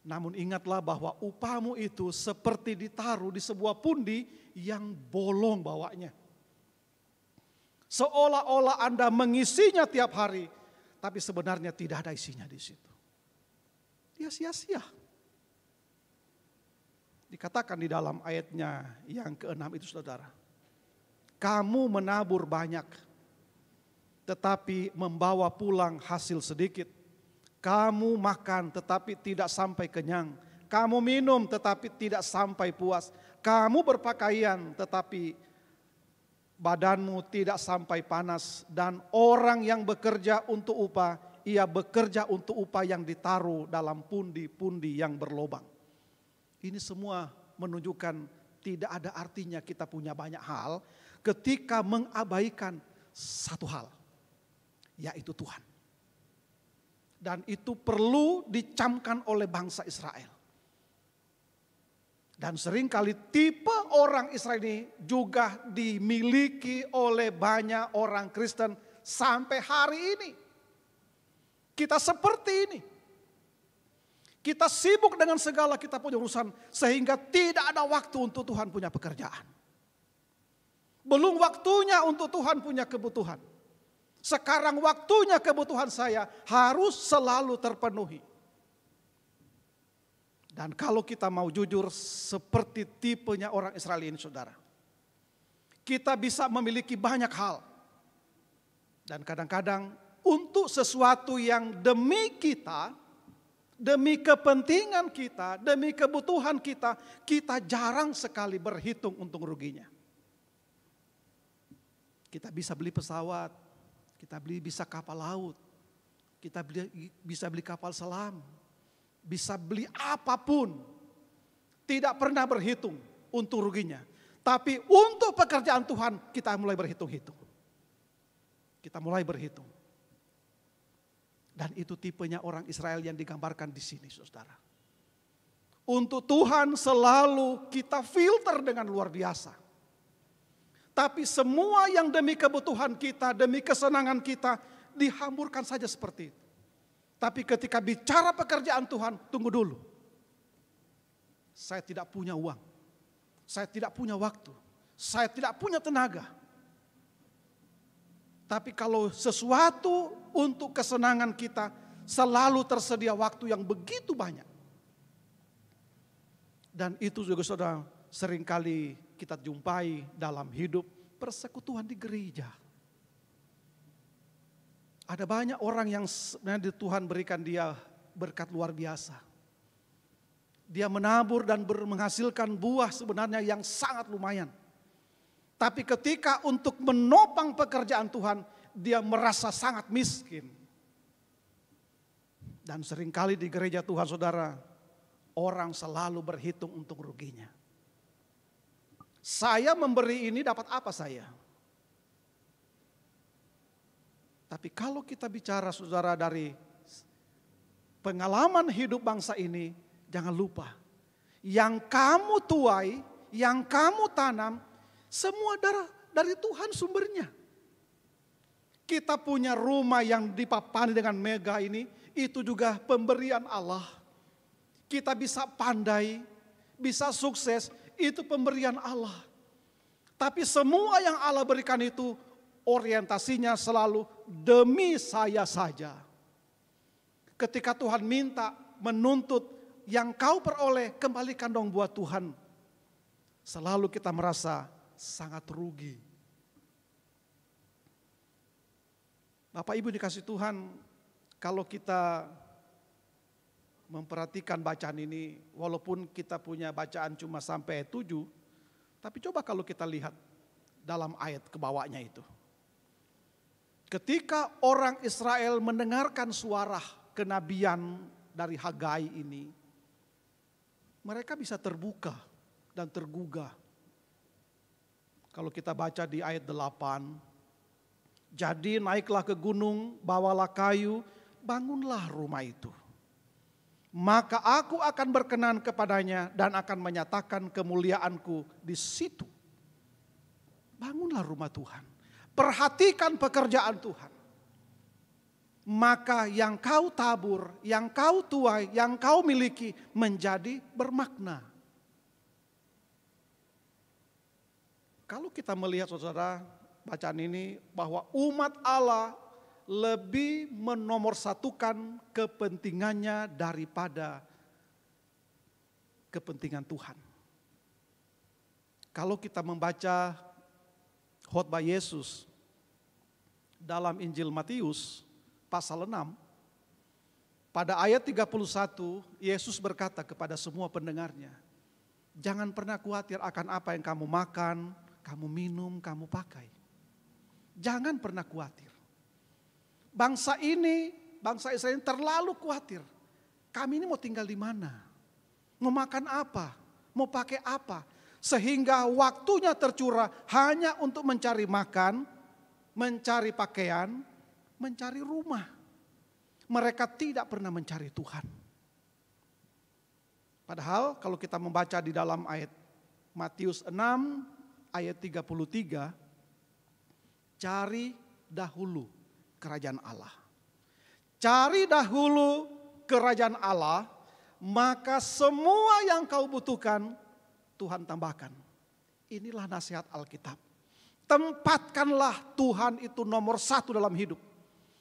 namun ingatlah bahwa upahmu itu seperti ditaruh di sebuah pundi yang bolong bawahnya. Seolah-olah Anda mengisinya tiap hari, tapi sebenarnya tidak ada isinya di situ. Dia sia-sia. Dikatakan di dalam ayatnya yang ke-6 itu saudara. Kamu menabur banyak, tetapi membawa pulang hasil sedikit. Kamu makan tetapi tidak sampai kenyang. Kamu minum tetapi tidak sampai puas. Kamu berpakaian tetapi badanmu tidak sampai panas. Dan orang yang bekerja untuk upah, ia bekerja untuk upah yang ditaruh dalam pundi-pundi yang berlobang. Ini semua menunjukkan tidak ada artinya kita punya banyak hal ketika mengabaikan satu hal, yaitu Tuhan. Dan itu perlu dicamkan oleh bangsa Israel. Dan seringkali tipe orang Israel ini juga dimiliki oleh banyak orang Kristen sampai hari ini. Kita seperti ini. Kita sibuk dengan segala kita punya urusan sehingga tidak ada waktu untuk Tuhan punya pekerjaan. Belum waktunya untuk Tuhan punya kebutuhan. Sekarang waktunya kebutuhan saya harus selalu terpenuhi. Dan kalau kita mau jujur seperti tipenya orang Israel ini saudara. Kita bisa memiliki banyak hal. Dan kadang-kadang untuk sesuatu yang demi kita, demi kepentingan kita, demi kebutuhan kita, kita jarang sekali berhitung untung ruginya. Kita bisa beli pesawat, kita bisa kapal laut, kita bisa beli kapal selam, bisa beli apapun. Tidak pernah berhitung untung ruginya. Tapi untuk pekerjaan Tuhan kita mulai berhitung-hitung. Kita mulai berhitung. Dan itu tipenya orang Israel yang digambarkan di sini saudara. Untuk Tuhan selalu kita filter dengan luar biasa. Tapi semua yang demi kebutuhan kita, demi kesenangan kita dihamburkan saja seperti itu. Tapi ketika bicara pekerjaan Tuhan, tunggu dulu. Saya tidak punya uang. Saya tidak punya waktu. Saya tidak punya tenaga. Tapi kalau sesuatu untuk kesenangan kita, selalu tersedia waktu yang begitu banyak. Dan itu juga saudara seringkali kita jumpai dalam hidup persekutuan di gereja. Ada banyak orang yang sebenarnya Tuhan berikan dia berkat luar biasa. Dia menabur dan menghasilkan buah sebenarnya yang sangat lumayan. Tapi ketika untuk menopang pekerjaan Tuhan, dia merasa sangat miskin. Dan seringkali di gereja Tuhan saudara, orang selalu berhitung untung ruginya. Saya memberi ini dapat apa saya? Tapi kalau kita bicara saudara dari pengalaman hidup bangsa ini, jangan lupa. Yang kamu tuai, yang kamu tanam, semua dari Tuhan sumbernya. Kita punya rumah yang dipapani dengan mega ini, itu juga pemberian Allah. Kita bisa pandai, bisa sukses, itu pemberian Allah. Tapi semua yang Allah berikan itu orientasinya selalu demi saya saja. Ketika Tuhan minta menuntut yang kau peroleh, kembalikan dong buat Tuhan. Selalu kita merasa sangat rugi. Bapak Ibu dikasih Tuhan, kalau kita memperhatikan bacaan ini, walaupun kita punya bacaan cuma sampai 7, tapi coba kalau kita lihat dalam ayat ke bawahnya itu. Ketika orang Israel mendengarkan suara kenabian dari Hagai ini, mereka bisa terbuka dan tergugah. Kalau kita baca di ayat 8, jadi naiklah ke gunung, bawalah kayu, bangunlah rumah itu. Maka aku akan berkenan kepadanya dan akan menyatakan kemuliaanku di situ. Bangunlah rumah Tuhan. Perhatikan pekerjaan Tuhan. Maka yang kau tabur, yang kau tuai, yang kau miliki menjadi bermakna. Kalau kita melihat saudara bacaan ini bahwa umat Allah lebih menomorsatukan kepentingannya daripada kepentingan Tuhan. Kalau kita membaca khotbah Yesus dalam Injil Matius pasal 6, pada ayat 31 Yesus berkata kepada semua pendengarnya, jangan pernah khawatir akan apa yang kamu makan, kamu minum, kamu pakai. Jangan pernah khawatir. Bangsa ini, bangsa Israel ini terlalu khawatir. Kami ini mau tinggal di mana? Mau makan apa? Mau pakai apa? Sehingga waktunya tercurah hanya untuk mencari makan, mencari pakaian, mencari rumah. Mereka tidak pernah mencari Tuhan. Padahal kalau kita membaca di dalam ayat Matius 6 ayat 33, cari dahulu kerajaan Allah. Cari dahulu kerajaan Allah, maka semua yang kau butuhkan Tuhan tambahkan. Inilah nasihat Alkitab. Tempatkanlah Tuhan itu nomor 1 dalam hidup.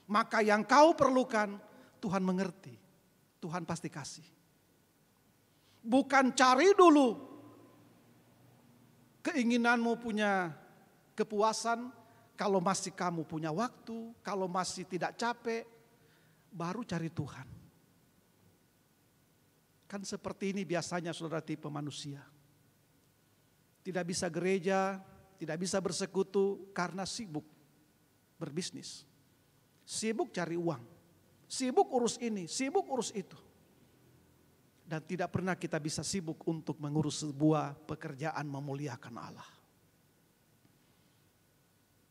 Maka yang kau perlukan Tuhan mengerti. Tuhan pasti kasih. Bukan cari dulu keinginanmu punya kepuasan. Kalau masih kamu punya waktu, kalau masih tidak capek, baru cari Tuhan. Kan seperti ini biasanya saudara tipe manusia. Tidak bisa gereja, tidak bisa bersekutu karena sibuk berbisnis. Sibuk cari uang, sibuk urus ini, sibuk urus itu. Dan tidak pernah kita bisa sibuk untuk mengurus sebuah pekerjaan memuliakan Allah.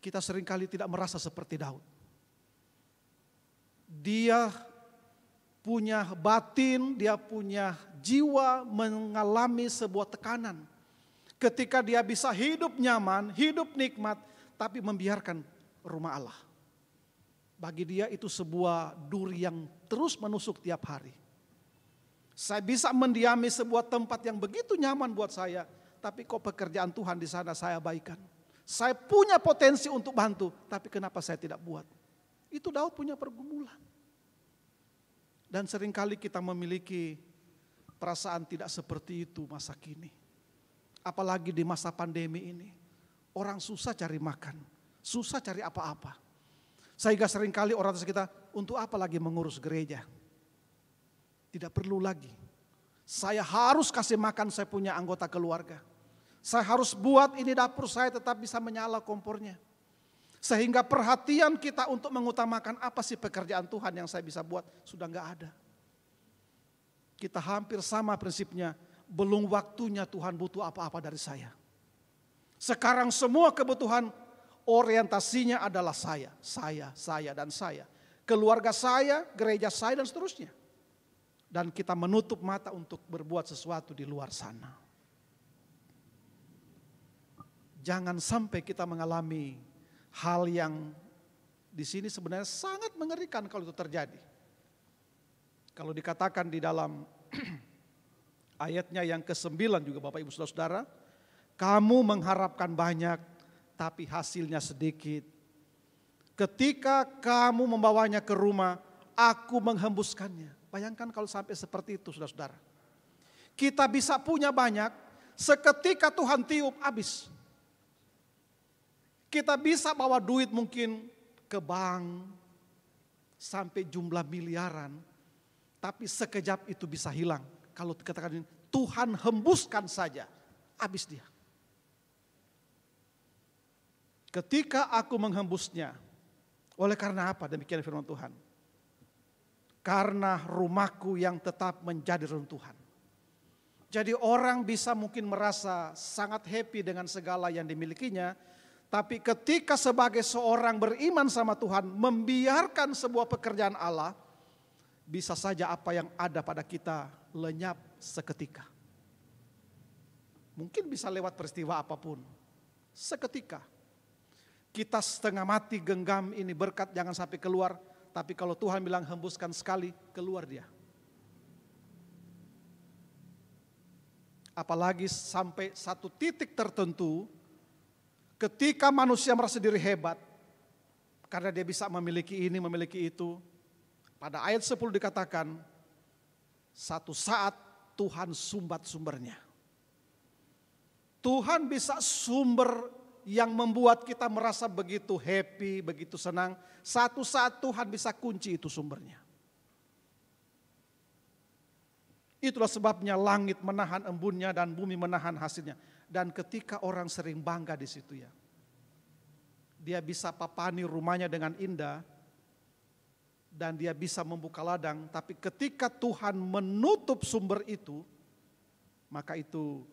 Kita seringkali tidak merasa seperti Daud. Dia punya batin, dia punya jiwa mengalami sebuah tekanan. Ketika dia bisa hidup nyaman, hidup nikmat, tapi membiarkan rumah Allah. Bagi dia itu sebuah duri yang terus menusuk tiap hari. Saya bisa mendiami sebuah tempat yang begitu nyaman buat saya, tapi kok pekerjaan Tuhan di sana saya abaikan. Saya punya potensi untuk bantu, tapi kenapa saya tidak buat? Itu Daud punya pergumulan. Dan seringkali kita memiliki perasaan tidak seperti itu masa kini. Apalagi di masa pandemi ini. Orang susah cari makan, susah cari apa-apa. Sehingga seringkali orang kita, untuk apa lagi mengurus gereja? Tidak perlu lagi. Saya harus kasih makan saya punya anggota keluarga. Saya harus buat ini dapur saya tetap bisa menyala kompornya. Sehingga perhatian kita untuk mengutamakan apa sih pekerjaan Tuhan yang saya bisa buat sudah gak ada. kita hampir sama prinsipnya. Belum waktunya Tuhan butuh apa-apa dari saya. Sekarang semua kebutuhan orientasinya adalah saya, dan saya. Keluarga saya, gereja saya dan seterusnya. Dan kita menutup mata untuk berbuat sesuatu di luar sana. Jangan sampai kita mengalami hal yang di sini sebenarnya sangat mengerikan kalau itu terjadi. Kalau dikatakan di dalam ayatnya yang ke-9 juga Bapak Ibu Saudara, kamu mengharapkan banyak tapi hasilnya sedikit. Ketika kamu membawanya ke rumah, aku menghembuskannya. Bayangkan kalau sampai seperti itu saudara-saudara. Kita bisa punya banyak, seketika Tuhan tiup habis. Kita bisa bawa duit mungkin ke bank sampai jumlah miliaran, tapi sekejap itu bisa hilang. Kalau katakan Tuhan hembuskan saja, habis dia. Ketika aku menghembusnya, oleh karena apa? Demikian firman Tuhan. Karena rumahku yang tetap menjadi runtuhan. Jadi orang bisa mungkin merasa sangat happy dengan segala yang dimilikinya, tapi ketika sebagai seorang beriman sama Tuhan, membiarkan sebuah pekerjaan Allah, bisa saja apa yang ada pada kita lenyap seketika. Mungkin bisa lewat peristiwa apapun, seketika. Kita setengah mati genggam ini berkat jangan sampai keluar. Tapi kalau Tuhan bilang hembuskan sekali, keluar dia. Apalagi sampai satu titik tertentu, ketika manusia merasa diri hebat, karena dia bisa memiliki ini, memiliki itu. Pada ayat 10 dikatakan, satu saat Tuhan sumbat sumbernya. Tuhan bisa sumber yang membuat kita merasa begitu happy, begitu senang. Satu saat Tuhan bisa kunci itu sumbernya. Itulah sebabnya langit menahan embunnya dan bumi menahan hasilnya. Dan ketika orang sering bangga di situ ya, dia bisa papani rumahnya dengan indah dan dia bisa membuka ladang. Tapi ketika Tuhan menutup sumber itu, maka itu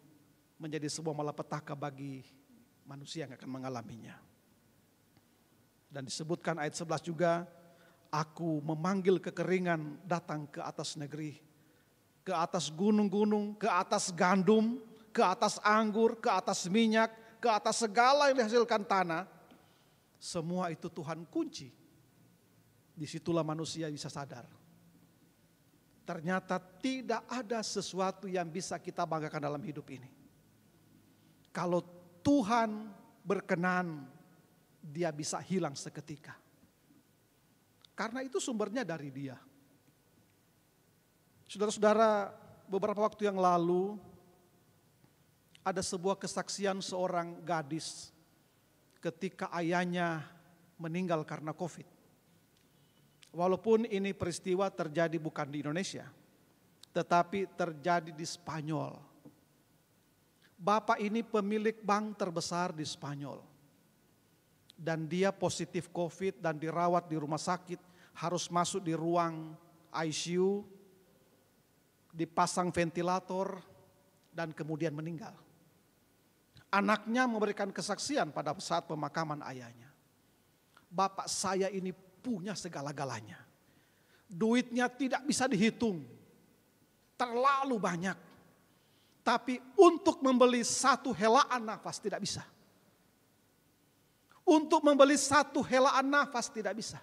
menjadi sebuah malapetaka bagi manusia yang akan mengalaminya. Dan disebutkan ayat 11 juga, aku memanggil kekeringan datang ke atas negeri, ke atas gunung-gunung, ke atas gandum, ke atas anggur, ke atas minyak, ke atas segala yang dihasilkan tanah. Semua itu Tuhan kunci. Disitulah manusia bisa sadar. Ternyata tidak ada sesuatu yang bisa kita banggakan dalam hidup ini. Kalau Tuhan berkenan, dia bisa hilang seketika. Karena itu sumbernya dari dia. Saudara-saudara, beberapa waktu yang lalu ada sebuah kesaksian seorang gadis ketika ayahnya meninggal karena COVID. Walaupun ini peristiwa terjadi bukan di Indonesia, tetapi terjadi di Spanyol. Bapak ini pemilik bank terbesar di Spanyol. Dan dia positif COVID dan dirawat di rumah sakit, harus masuk di ruang ICU, dipasang ventilator, dan kemudian meninggal. Anaknya memberikan kesaksian pada saat pemakaman ayahnya. Bapak saya ini punya segala-galanya. Duitnya tidak bisa dihitung, terlalu banyak. Tapi untuk membeli satu helaan nafas tidak bisa. Untuk membeli satu helaan nafas tidak bisa.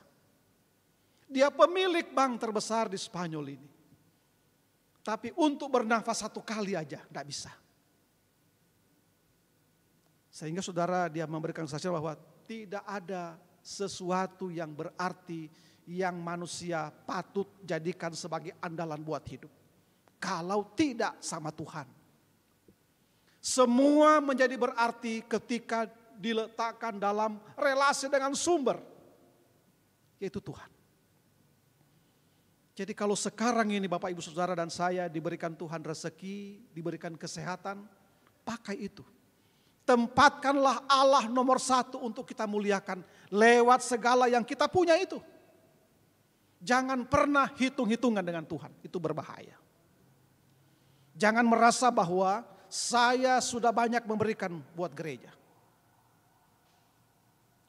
Dia pemilik bank terbesar di Spanyol ini. Tapi untuk bernafas satu kali aja tidak bisa. Sehingga saudara dia memberikan kesaksian bahwa tidak ada sesuatu yang berarti yang manusia patut jadikan sebagai andalan buat hidup. Kalau tidak sama Tuhan. Semua menjadi berarti ketika diletakkan dalam relasi dengan sumber, yaitu Tuhan. Jadi kalau sekarang ini Bapak Ibu Saudara dan saya diberikan Tuhan rezeki, diberikan kesehatan, pakai itu. Tempatkanlah Allah nomor satu untuk kita muliakan lewat segala yang kita punya itu. Jangan pernah hitung-hitungan dengan Tuhan, itu berbahaya. Jangan merasa bahwa saya sudah banyak memberikan buat gereja.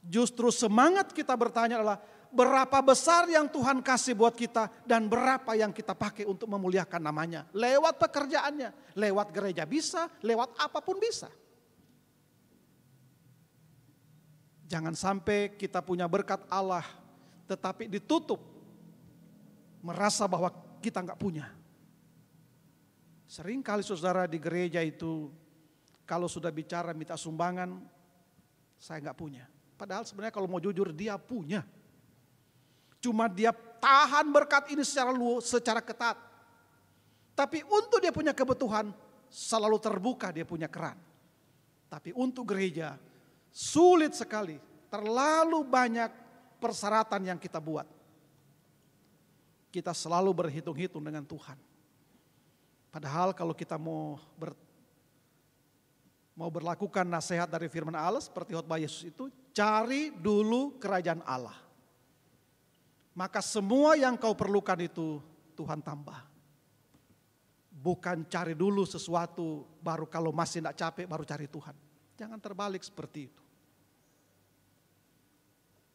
Justru semangat kita bertanya adalah berapa besar yang Tuhan kasih buat kita dan berapa yang kita pakai untuk memuliakan namanya. Lewat pekerjaannya, lewat gereja bisa, lewat apapun bisa. Jangan sampai kita punya berkat Allah tetapi ditutup. Merasa bahwa kita nggak punya. Seringkali saudara di gereja itu kalau sudah bicara minta sumbangan, saya nggak punya. Padahal sebenarnya kalau mau jujur dia punya. Cuma dia tahan berkat ini secara ketat. Tapi untuk dia punya kebutuhan selalu terbuka dia punya keran. Tapi untuk gereja sulit sekali. Terlalu banyak persyaratan yang kita buat. Kita selalu berhitung-hitung dengan Tuhan. Padahal kalau kita mau berlakukan nasihat dari firman Allah seperti khotbah Yesus itu, cari dulu kerajaan Allah. Maka semua yang kau perlukan itu Tuhan tambah. Bukan cari dulu sesuatu baru kalau masih tidak capek baru cari Tuhan. Jangan terbalik seperti itu.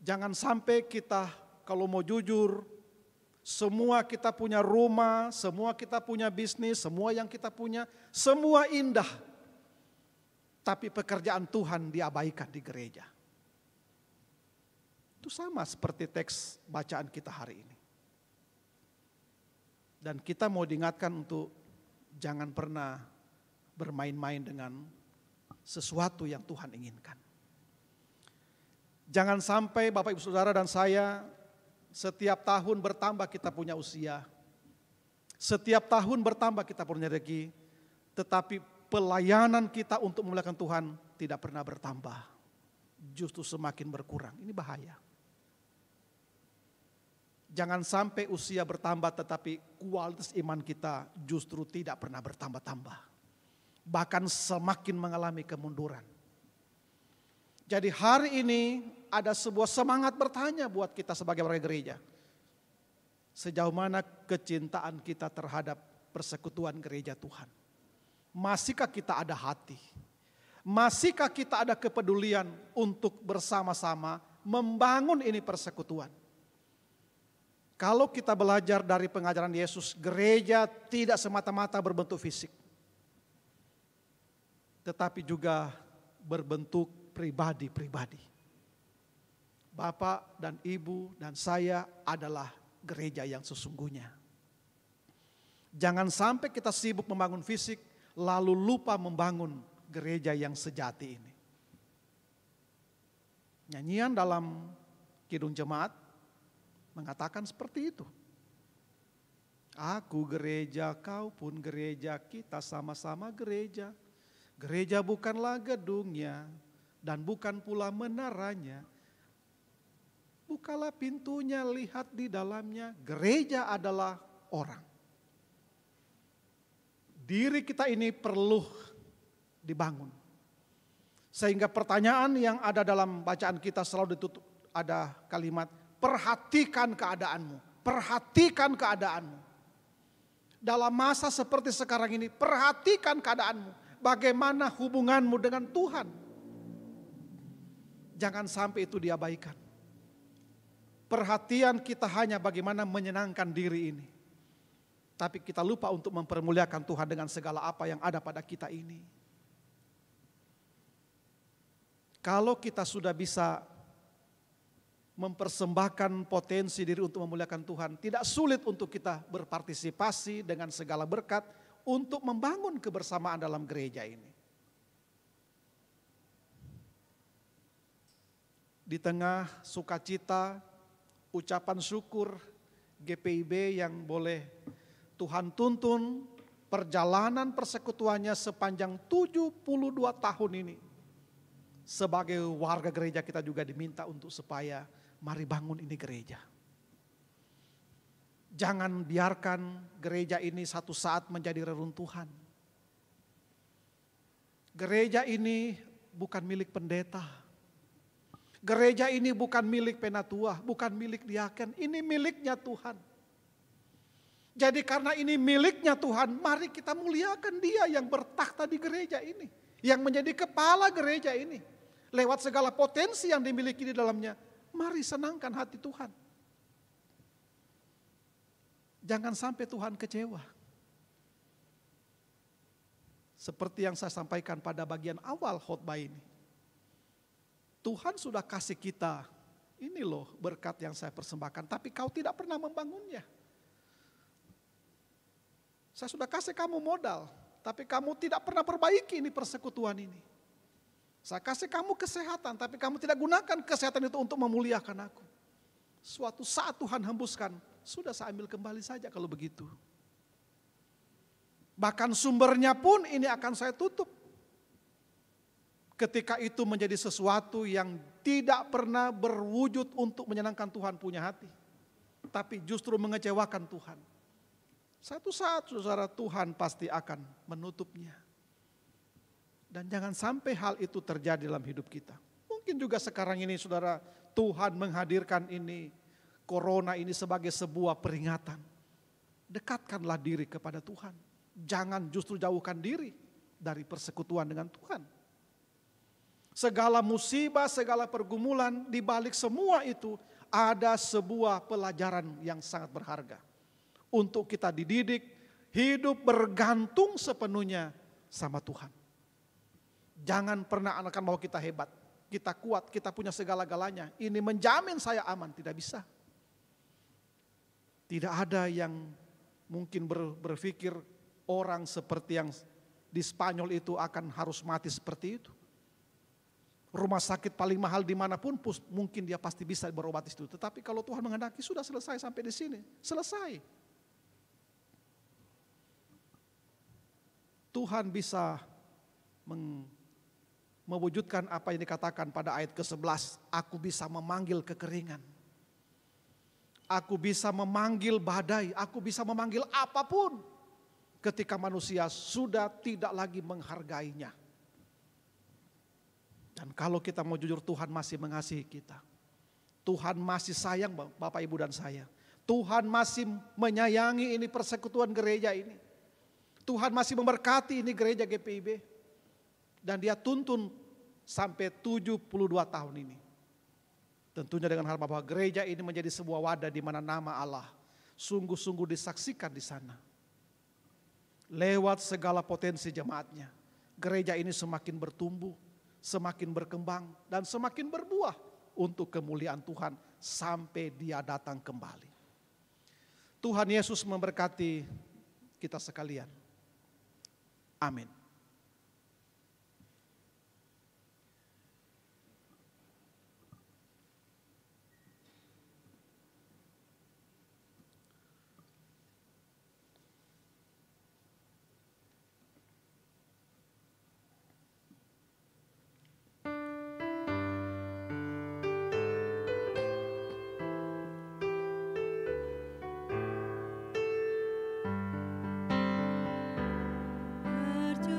Jangan sampai kita kalau mau jujur, semua kita punya rumah, semua kita punya bisnis, semua yang kita punya, semua indah. Tapi pekerjaan Tuhan diabaikan di gereja. Itu sama seperti teks bacaan kita hari ini. Dan kita mau diingatkan untuk jangan pernah bermain-main dengan sesuatu yang Tuhan inginkan. Jangan sampai Bapak Ibu Saudara dan saya setiap tahun bertambah kita punya usia. Setiap tahun bertambah kita punya rezeki. Tetapi pelayanan kita untuk memuliakan Tuhan tidak pernah bertambah. Justru semakin berkurang. Ini bahaya. Jangan sampai usia bertambah tetapi kualitas iman kita justru tidak pernah bertambah-tambah. Bahkan semakin mengalami kemunduran. Jadi hari ini ada sebuah semangat bertanya buat kita sebagai warga gereja. Sejauh mana kecintaan kita terhadap persekutuan gereja Tuhan? Masihkah kita ada hati? Masihkah kita ada kepedulian untuk bersama-sama membangun ini persekutuan? Kalau kita belajar dari pengajaran Yesus, gereja tidak semata-mata berbentuk fisik. Tetapi juga berbentuk pribadi-pribadi. Bapak dan Ibu dan saya adalah gereja yang sesungguhnya. Jangan sampai kita sibuk membangun fisik lalu lupa membangun gereja yang sejati ini. Nyanyian dalam Kidung Jemaat mengatakan seperti itu. Aku gereja, kau pun gereja, kita sama-sama gereja. Gereja bukanlah gedungnya dan bukan pula menaranya. Bukalah pintunya, lihat di dalamnya. Gereja adalah orang. Diri kita ini perlu dibangun. Sehingga pertanyaan yang ada dalam bacaan kita selalu ditutup ada kalimat, perhatikan keadaanmu. Perhatikan keadaanmu. Dalam masa seperti sekarang ini, perhatikan keadaanmu. Bagaimana hubunganmu dengan Tuhan. Jangan sampai itu diabaikan. Perhatian kita hanya bagaimana menyenangkan diri ini. Tapi kita lupa untuk mempermuliakan Tuhan dengan segala apa yang ada pada kita ini. Kalau kita sudah bisa mempersembahkan potensi diri untuk memuliakan Tuhan, tidak sulit untuk kita berpartisipasi dengan segala berkat untuk membangun kebersamaan dalam gereja ini. Di tengah sukacita, ucapan syukur GPIB yang boleh Tuhan tuntun perjalanan persekutuannya sepanjang 72 tahun ini. Sebagai warga gereja kita juga diminta untuk supaya mari bangun ini gereja. Jangan biarkan gereja ini satu saat menjadi reruntuhan. Gereja ini bukan milik pendeta. Gereja ini bukan milik penatua, bukan milik diaken, ini miliknya Tuhan. Jadi karena ini miliknya Tuhan, mari kita muliakan Dia yang bertakhta di gereja ini. Yang menjadi kepala gereja ini. Lewat segala potensi yang dimiliki di dalamnya, mari senangkan hati Tuhan. Jangan sampai Tuhan kecewa. Seperti yang saya sampaikan pada bagian awal khotbah ini. Tuhan sudah kasih kita, ini loh berkat yang saya persembahkan, tapi kau tidak pernah membangunnya. Saya sudah kasih kamu modal, tapi kamu tidak pernah perbaiki ini persekutuan ini. Saya kasih kamu kesehatan, tapi kamu tidak gunakan kesehatan itu untuk memuliakan aku. Suatu saat Tuhan hembuskan, sudah saya ambil kembali saja kalau begitu. Bahkan sumbernya pun ini akan saya tutup. Ketika itu menjadi sesuatu yang tidak pernah berwujud untuk menyenangkan Tuhan punya hati. Tapi justru mengecewakan Tuhan. Satu saat saudara, Tuhan pasti akan menutupnya. Dan jangan sampai hal itu terjadi dalam hidup kita. Mungkin juga sekarang ini saudara, Tuhan menghadirkan ini, corona ini sebagai sebuah peringatan. Dekatkanlah diri kepada Tuhan. Jangan justru jauhkan diri dari persekutuan dengan Tuhan. Segala musibah, segala pergumulan, di balik semua itu ada sebuah pelajaran yang sangat berharga. Untuk kita dididik, hidup bergantung sepenuhnya sama Tuhan. Jangan pernah anakan bahwa kita hebat, kita kuat, kita punya segala-galanya. Ini menjamin saya aman, tidak bisa. Tidak ada yang mungkin berpikir orang seperti yang di Spanyol itu akan harus mati seperti itu. Rumah sakit paling mahal dimanapun mungkin dia pasti bisa berobat itu. Tetapi kalau Tuhan menghendaki sudah selesai sampai di sini. Selesai. Tuhan bisa mewujudkan apa yang dikatakan pada ayat ke-11. Aku bisa memanggil kekeringan. Aku bisa memanggil badai. Aku bisa memanggil apapun. Ketika manusia sudah tidak lagi menghargainya. Dan kalau kita mau jujur, Tuhan masih mengasihi kita. Tuhan masih sayang Bapak Ibu dan saya. Tuhan masih menyayangi ini persekutuan gereja ini. Tuhan masih memberkati ini gereja GPIB. Dan Dia tuntun sampai 72 tahun ini. Tentunya dengan hal bahwa gereja ini menjadi sebuah wadah di mana nama Allah sungguh-sungguh disaksikan di sana. Lewat segala potensi jemaatnya, gereja ini semakin bertumbuh, semakin berkembang, dan semakin berbuah untuk kemuliaan Tuhan sampai Dia datang kembali. Tuhan Yesus memberkati kita sekalian. Amin. Mercu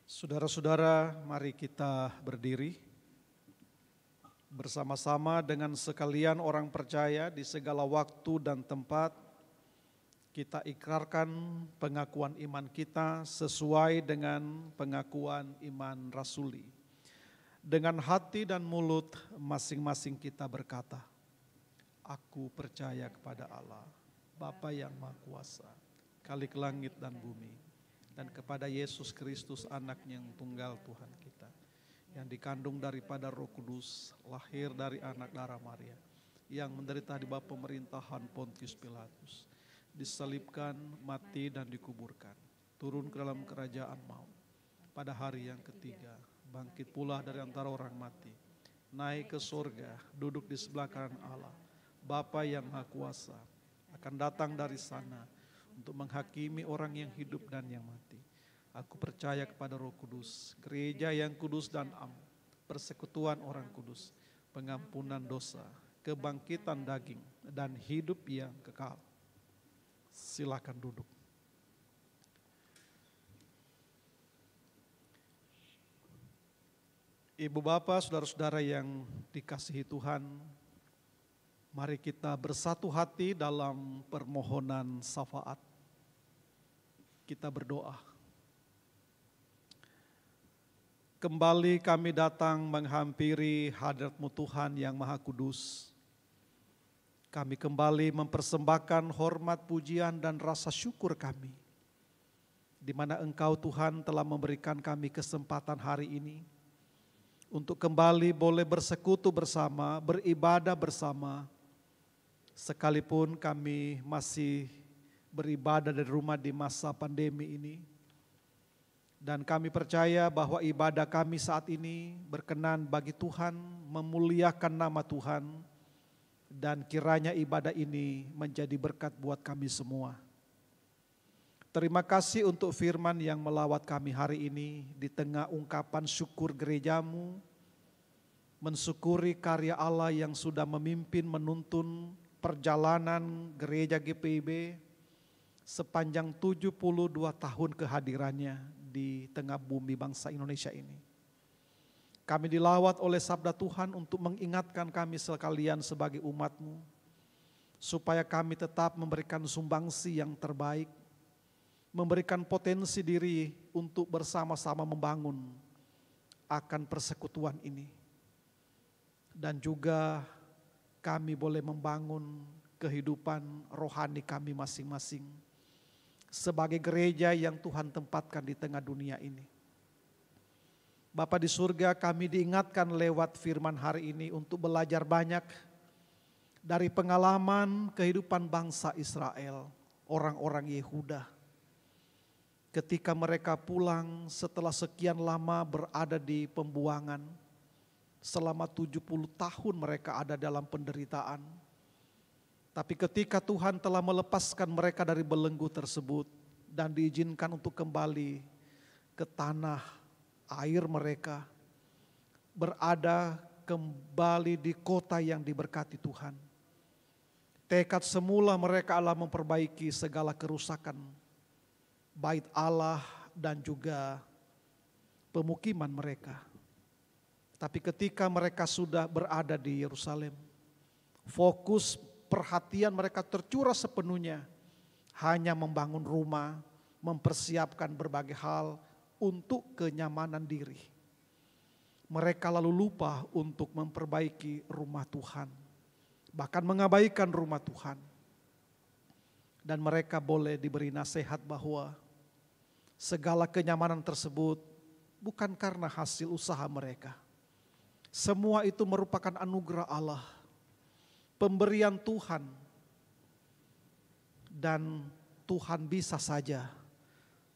Saudara-saudara, mari kita berdiri bersama-sama dengan sekalian orang percaya di segala waktu dan tempat. Kita ikrarkan pengakuan iman kita sesuai dengan pengakuan iman rasuli. Dengan hati dan mulut masing-masing kita berkata, aku percaya kepada Allah, Bapa yang Maha Kuasa, Khalik langit dan bumi, dan kepada Yesus Kristus anaknya yang tunggal Tuhan kita, yang dikandung daripada Roh Kudus, lahir dari anak darah Maria, yang menderita di bawah pemerintahan Pontius Pilatus, disalibkan, mati dan dikuburkan, turun ke dalam kerajaan maut, pada hari yang ketiga bangkit pula dari antara orang mati, naik ke surga, duduk di sebelah kanan Allah, Bapa yang Maha Kuasa, akan datang dari sana untuk menghakimi orang yang hidup dan yang mati. Aku percaya kepada Roh Kudus, gereja yang kudus dan am, persekutuan orang kudus, pengampunan dosa, kebangkitan daging, dan hidup yang kekal. Silakan duduk. Ibu bapak, saudara-saudara yang dikasihi Tuhan, mari kita bersatu hati dalam permohonan syafaat. Kita berdoa. Kembali kami datang menghampiri hadirat-Mu Tuhan yang Maha Kudus. Kami kembali mempersembahkan hormat, pujian, dan rasa syukur kami, di mana Engkau Tuhan telah memberikan kami kesempatan hari ini untuk kembali boleh bersekutu bersama, beribadah bersama, sekalipun kami masih beribadah dari rumah di masa pandemi ini. Dan kami percaya bahwa ibadah kami saat ini berkenan bagi Tuhan, memuliakan nama Tuhan, dan kiranya ibadah ini menjadi berkat buat kami semua. Terima kasih untuk firman yang melawat kami hari ini di tengah ungkapan syukur gerejamu, mensyukuri karya Allah yang sudah memimpin menuntun perjalanan gereja GPIB sepanjang 72 tahun kehadirannya di tengah bumi bangsa Indonesia ini. Kami dilawat oleh sabda Tuhan untuk mengingatkan kami sekalian sebagai umat-Mu, supaya kami tetap memberikan sumbangsi yang terbaik, memberikan potensi diri untuk bersama-sama membangun akan persekutuan ini. Dan juga kami boleh membangun kehidupan rohani kami masing-masing sebagai gereja yang Tuhan tempatkan di tengah dunia ini. Bapa di surga, kami diingatkan lewat firman hari ini untuk belajar banyak dari pengalaman kehidupan bangsa Israel, orang-orang Yehuda. Ketika mereka pulang setelah sekian lama berada di pembuangan, selama 70 tahun mereka ada dalam penderitaan. Tapi ketika Tuhan telah melepaskan mereka dari belenggu tersebut dan diizinkan untuk kembali ke tanah air mereka, berada kembali di kota yang diberkati Tuhan. Tekad semula mereka adalah memperbaiki segala kerusakan bait Allah dan juga pemukiman mereka. Tapi ketika mereka sudah berada di Yerusalem, fokus perhatian mereka tercurah sepenuhnya hanya membangun rumah, mempersiapkan berbagai hal untuk kenyamanan diri. Mereka lalu lupa untuk memperbaiki rumah Tuhan, bahkan mengabaikan rumah Tuhan. Dan mereka boleh diberi nasihat bahwa segala kenyamanan tersebut bukan karena hasil usaha mereka. Semua itu merupakan anugerah Allah, pemberian Tuhan. Dan Tuhan bisa saja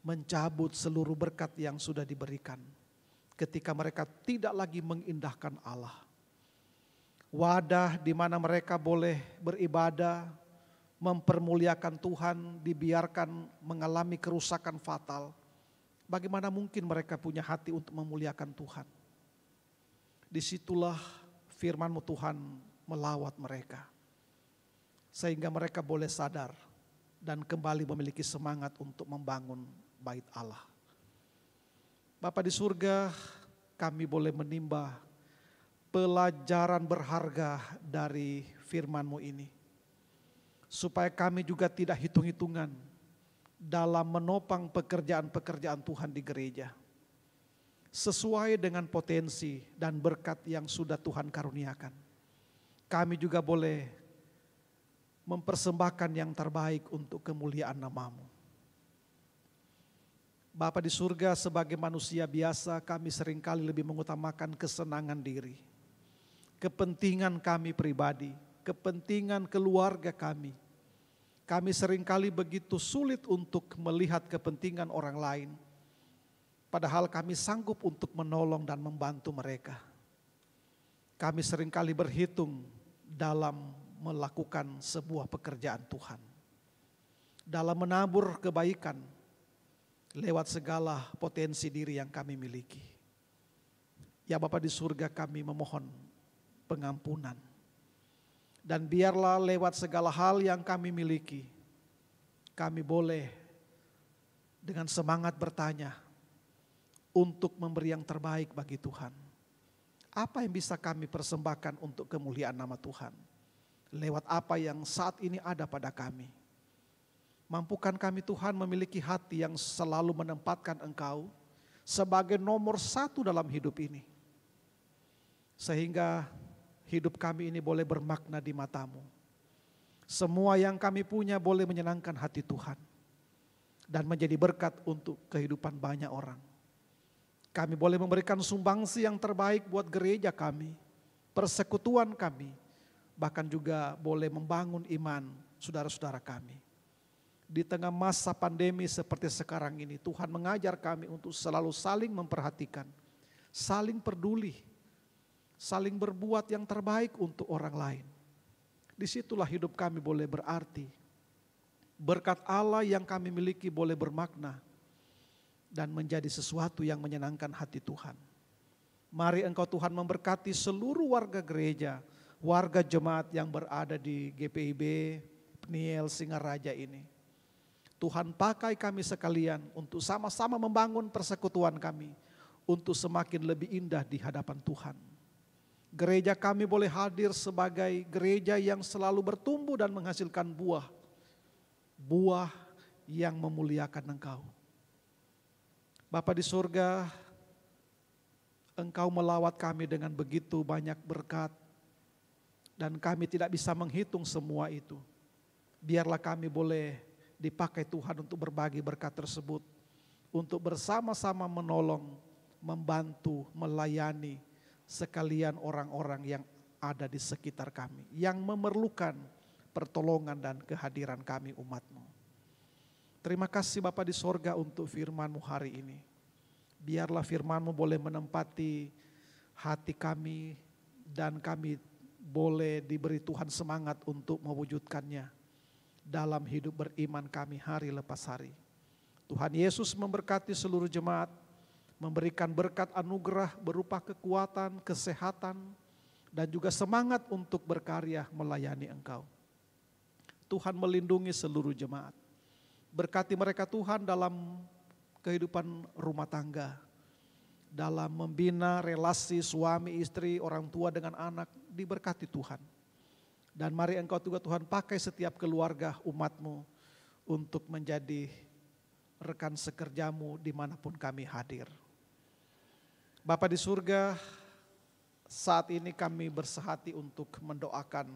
mencabut seluruh berkat yang sudah diberikan ketika mereka tidak lagi mengindahkan Allah. Wadah di mana mereka boleh beribadah, mempermuliakan Tuhan, dibiarkan mengalami kerusakan fatal. Bagaimana mungkin mereka punya hati untuk memuliakan Tuhan? Disitulah firman-Mu Tuhan melawat mereka, sehingga mereka boleh sadar dan kembali memiliki semangat untuk membangun bait Allah. Bapa di surga, kami boleh menimba pelajaran berharga dari firman-Mu ini. Supaya kami juga tidak hitung-hitungan dalam menopang pekerjaan-pekerjaan Tuhan di gereja. Sesuai dengan potensi dan berkat yang sudah Tuhan karuniakan. Kami juga boleh mempersembahkan yang terbaik untuk kemuliaan nama-Mu. Bapa di surga, sebagai manusia biasa kami seringkali lebih mengutamakan kesenangan diri, kepentingan kami pribadi, kepentingan keluarga kami. Kami seringkali begitu sulit untuk melihat kepentingan orang lain, padahal kami sanggup untuk menolong dan membantu mereka. Kami seringkali berhitung dalam melakukan sebuah pekerjaan Tuhan, dalam menabur kebaikan lewat segala potensi diri yang kami miliki. Ya Bapa di surga, kami memohon pengampunan. Dan biarlah lewat segala hal yang kami miliki, kami boleh dengan semangat bertanya untuk memberi yang terbaik bagi Tuhan. Apa yang bisa kami persembahkan untuk kemuliaan nama Tuhan? Lewat apa yang saat ini ada pada kami. Mampukan kami Tuhan memiliki hati yang selalu menempatkan Engkau sebagai nomor satu dalam hidup ini. Sehingga hidup kami ini boleh bermakna di mata-Mu. Semua yang kami punya boleh menyenangkan hati Tuhan. Dan menjadi berkat untuk kehidupan banyak orang. Kami boleh memberikan sumbangsi yang terbaik buat gereja kami, persekutuan kami. Bahkan juga boleh membangun iman saudara-saudara kami. Di tengah masa pandemi seperti sekarang ini, Tuhan mengajar kami untuk selalu saling memperhatikan, saling peduli, saling berbuat yang terbaik untuk orang lain. Disitulah hidup kami boleh berarti. Berkat Allah yang kami miliki boleh bermakna dan menjadi sesuatu yang menyenangkan hati Tuhan. Mari Engkau Tuhan memberkati seluruh warga gereja, warga jemaat yang berada di GPIB, Peniel, Singaraja ini. Tuhan pakai kami sekalian untuk sama-sama membangun persekutuan kami untuk semakin lebih indah di hadapan Tuhan. Gereja kami boleh hadir sebagai gereja yang selalu bertumbuh dan menghasilkan buah. Buah yang memuliakan Engkau. Bapa di surga, Engkau melawat kami dengan begitu banyak berkat dan kami tidak bisa menghitung semua itu. Biarlah kami boleh dipakai Tuhan untuk berbagi berkat tersebut, untuk bersama-sama menolong, membantu, melayani sekalian orang-orang yang ada di sekitar kami, yang memerlukan pertolongan dan kehadiran kami umat-Mu. Terima kasih Bapa di sorga untuk firman-Mu hari ini. Biarlah firman-Mu boleh menempati hati kami dan kami boleh diberi Tuhan semangat untuk mewujudkannya dalam hidup beriman kami hari lepas hari. Tuhan Yesus memberkati seluruh jemaat, memberikan berkat anugerah berupa kekuatan, kesehatan, dan juga semangat untuk berkarya melayani Engkau. Tuhan melindungi seluruh jemaat. Berkati mereka Tuhan dalam kehidupan rumah tangga, dalam membina relasi suami istri, orang tua dengan anak, diberkati Tuhan. Dan mari Engkau juga Tuhan pakai setiap keluarga umat-Mu untuk menjadi rekan sekerja-Mu dimanapun kami hadir. Bapa di surga, saat ini kami bersehati untuk mendoakan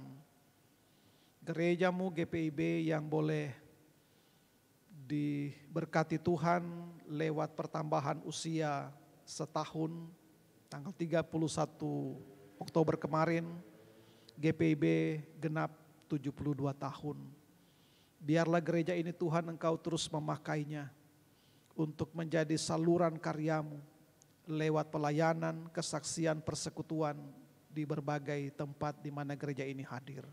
gereja-Mu GPIB yang boleh diberkati Tuhan lewat pertambahan usia setahun tanggal 31 Oktober kemarin. GPIB genap 72 tahun. Biarlah gereja ini Tuhan Engkau terus memakainya untuk menjadi saluran karya-Mu lewat pelayanan, kesaksian, persekutuan di berbagai tempat di mana gereja ini hadir.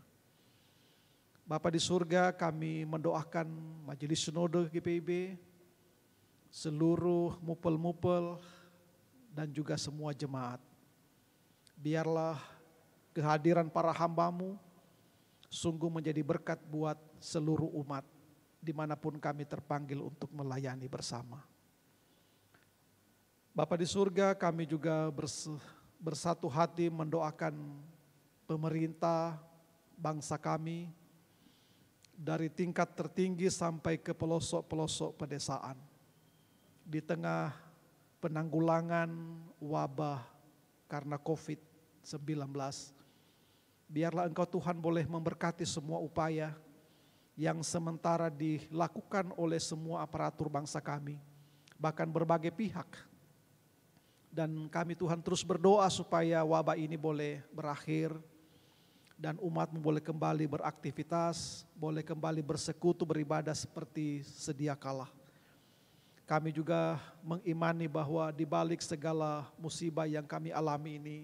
Bapa di surga, kami mendoakan Majelis Sinode GPIB, seluruh mupel-mupel dan juga semua jemaat. Biarlah kehadiran para hamba-Mu sungguh menjadi berkat buat seluruh umat dimanapun kami terpanggil untuk melayani bersama. Bapa di surga, kami juga bersatu hati mendoakan pemerintah bangsa kami dari tingkat tertinggi sampai ke pelosok-pelosok pedesaan. Di tengah penanggulangan wabah karena COVID-19, biarlah Engkau Tuhan boleh memberkati semua upaya yang sementara dilakukan oleh semua aparatur bangsa kami, bahkan berbagai pihak. Dan kami Tuhan terus berdoa supaya wabah ini boleh berakhir dan umat-Mu boleh kembali beraktivitas, boleh kembali bersekutu beribadah seperti sedia kala. Kami juga mengimani bahwa di balik segala musibah yang kami alami ini,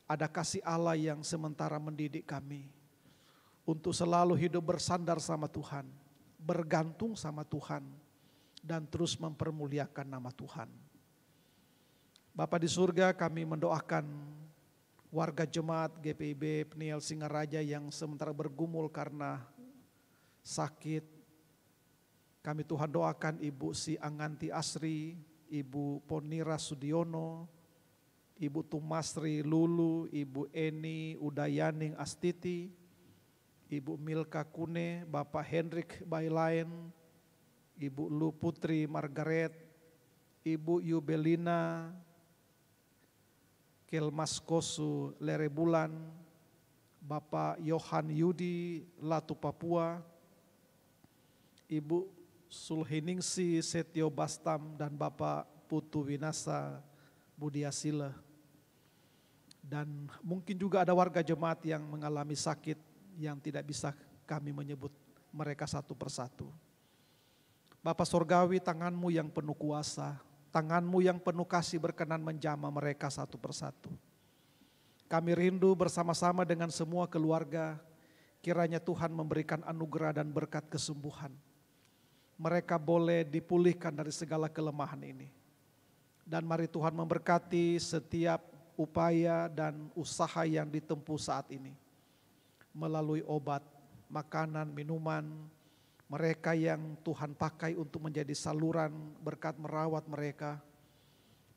ada kasih Allah yang sementara mendidik kami untuk selalu hidup bersandar sama Tuhan, bergantung sama Tuhan, dan terus mempermuliakan nama Tuhan. Bapa di surga, kami mendoakan warga jemaat GPIB Peniel Singaraja yang sementara bergumul karena sakit. Kami Tuhan doakan Ibu Si Anganti Asri, Ibu Ponira Sudiono, Ibu Tumasri Lulu, Ibu Eni Udayaning Astiti, Ibu Milka Kune, Bapak Hendrik Bailain, Ibu Lu Putri Margaret, Ibu Yubelina Kelmaskosu Lerebulan, Bapak Yohan Yudi Latu Papua, Ibu Sulhiningsi Setio Bastam, dan Bapak Putu Winasa Budiasila. Dan mungkin juga ada warga jemaat yang mengalami sakit yang tidak bisa kami menyebut mereka satu persatu. Bapa Sorgawi, tangan-Mu yang penuh kuasa, tangan-Mu yang penuh kasih berkenan menjamah mereka satu persatu. Kami rindu bersama-sama dengan semua keluarga, kiranya Tuhan memberikan anugerah dan berkat kesembuhan. Mereka boleh dipulihkan dari segala kelemahan ini. Dan mari Tuhan memberkati setiap upaya dan usaha yang ditempuh saat ini. Melalui obat, makanan, minuman, mereka yang Tuhan pakai untuk menjadi saluran berkat merawat mereka,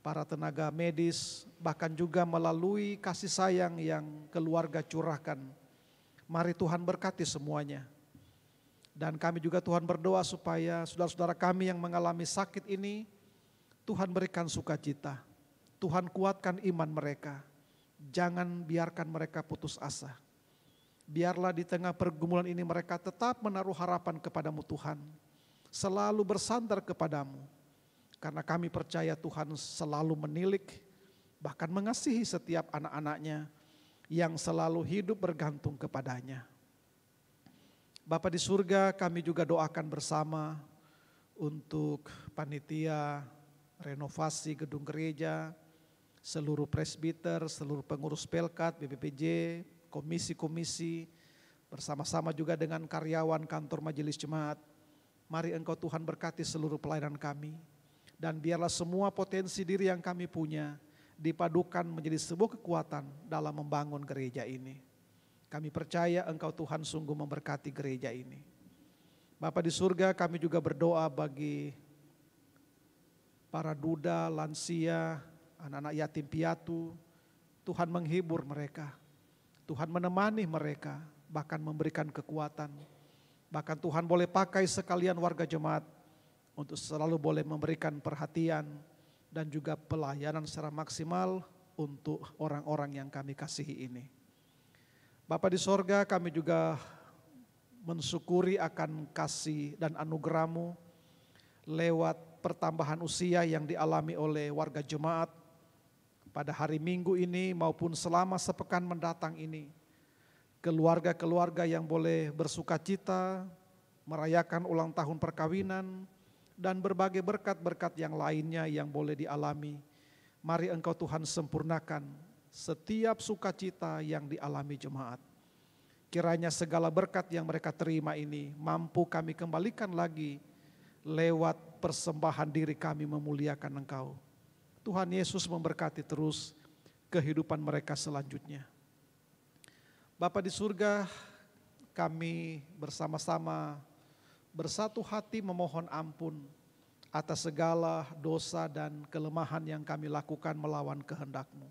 para tenaga medis, bahkan juga melalui kasih sayang yang keluarga curahkan. Mari Tuhan berkati semuanya. Dan kami juga Tuhan berdoa supaya saudara-saudara kami yang mengalami sakit ini, Tuhan berikan sukacita, Tuhan kuatkan iman mereka, jangan biarkan mereka putus asa. Biarlah di tengah pergumulan ini mereka tetap menaruh harapan kepadamu Tuhan, selalu bersandar kepadamu, karena kami percaya Tuhan selalu menilik, bahkan mengasihi setiap anak-anaknya yang selalu hidup bergantung kepadanya. Bapa di surga, kami juga doakan bersama untuk panitia renovasi gedung gereja, seluruh presbiter, seluruh pengurus Pelkat, BPPJ, komisi-komisi, bersama-sama juga dengan karyawan kantor majelis jemaat. Mari Engkau Tuhan berkati seluruh pelayanan kami, dan biarlah semua potensi diri yang kami punya dipadukan menjadi sebuah kekuatan dalam membangun gereja ini. Kami percaya Engkau Tuhan sungguh memberkati gereja ini. Bapa di surga, kami juga berdoa bagi para duda, lansia, anak-anak yatim piatu. Tuhan menghibur mereka, Tuhan menemani mereka, bahkan memberikan kekuatan. Bahkan Tuhan boleh pakai sekalian warga jemaat untuk selalu boleh memberikan perhatian dan juga pelayanan secara maksimal untuk orang-orang yang kami kasihi ini. Bapa di sorga, kami juga mensyukuri akan kasih dan anugerah-Mu lewat pertambahan usia yang dialami oleh warga jemaat pada hari Minggu ini maupun selama sepekan mendatang ini. Keluarga-keluarga yang boleh bersukacita, merayakan ulang tahun perkawinan, dan berbagai berkat-berkat yang lainnya yang boleh dialami. Mari Engkau Tuhan sempurnakan setiap sukacita yang dialami jemaat. Kiranya segala berkat yang mereka terima ini mampu kami kembalikan lagi lewat persembahan diri kami memuliakan Engkau. Tuhan Yesus memberkati terus kehidupan mereka selanjutnya. Bapa di surga, kami bersama-sama bersatu hati memohon ampun atas segala dosa dan kelemahan yang kami lakukan melawan kehendak-Mu.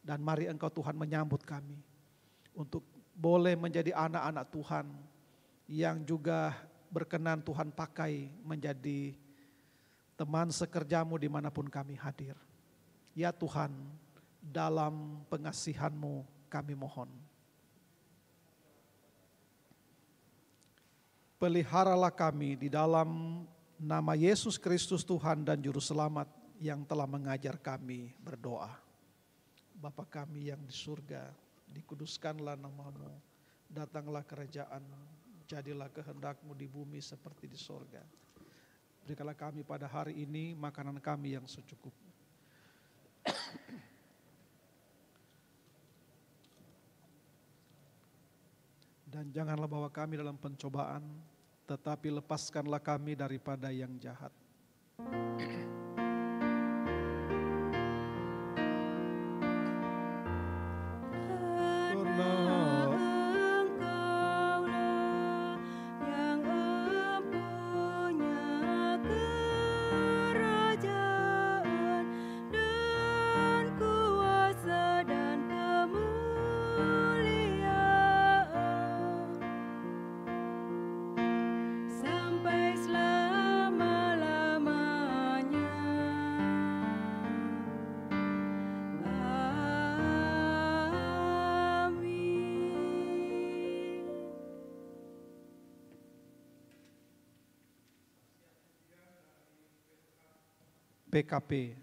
Dan mari Engkau Tuhan menyambut kami untuk boleh menjadi anak-anak Tuhan yang juga berkenan Tuhan pakai menjadi teman sekerja-Mu dimanapun kami hadir. Ya Tuhan, dalam pengasihan-Mu kami mohon. Peliharalah kami di dalam nama Yesus Kristus Tuhan dan Juru Selamat yang telah mengajar kami berdoa. Bapa kami yang di surga, dikuduskanlah nama-Mu, datanglah kerajaan-Mu, jadilah kehendak-Mu di bumi seperti di surga. Berikanlah kami pada hari ini makanan kami yang secukupnya. Dan janganlah bawa kami dalam pencobaan, tetapi lepaskanlah kami daripada yang jahat. PKP.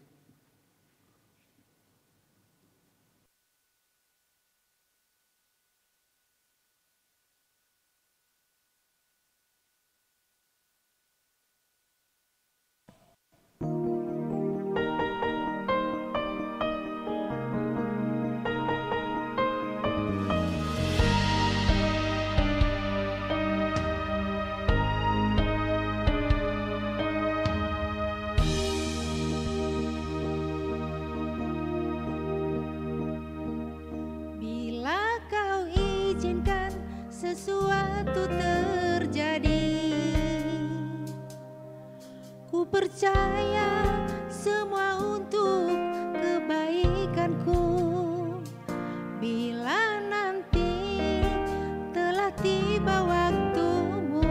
Sesuatu terjadi, ku percaya semua untuk kebaikanku. Bila nanti telah tiba waktumu,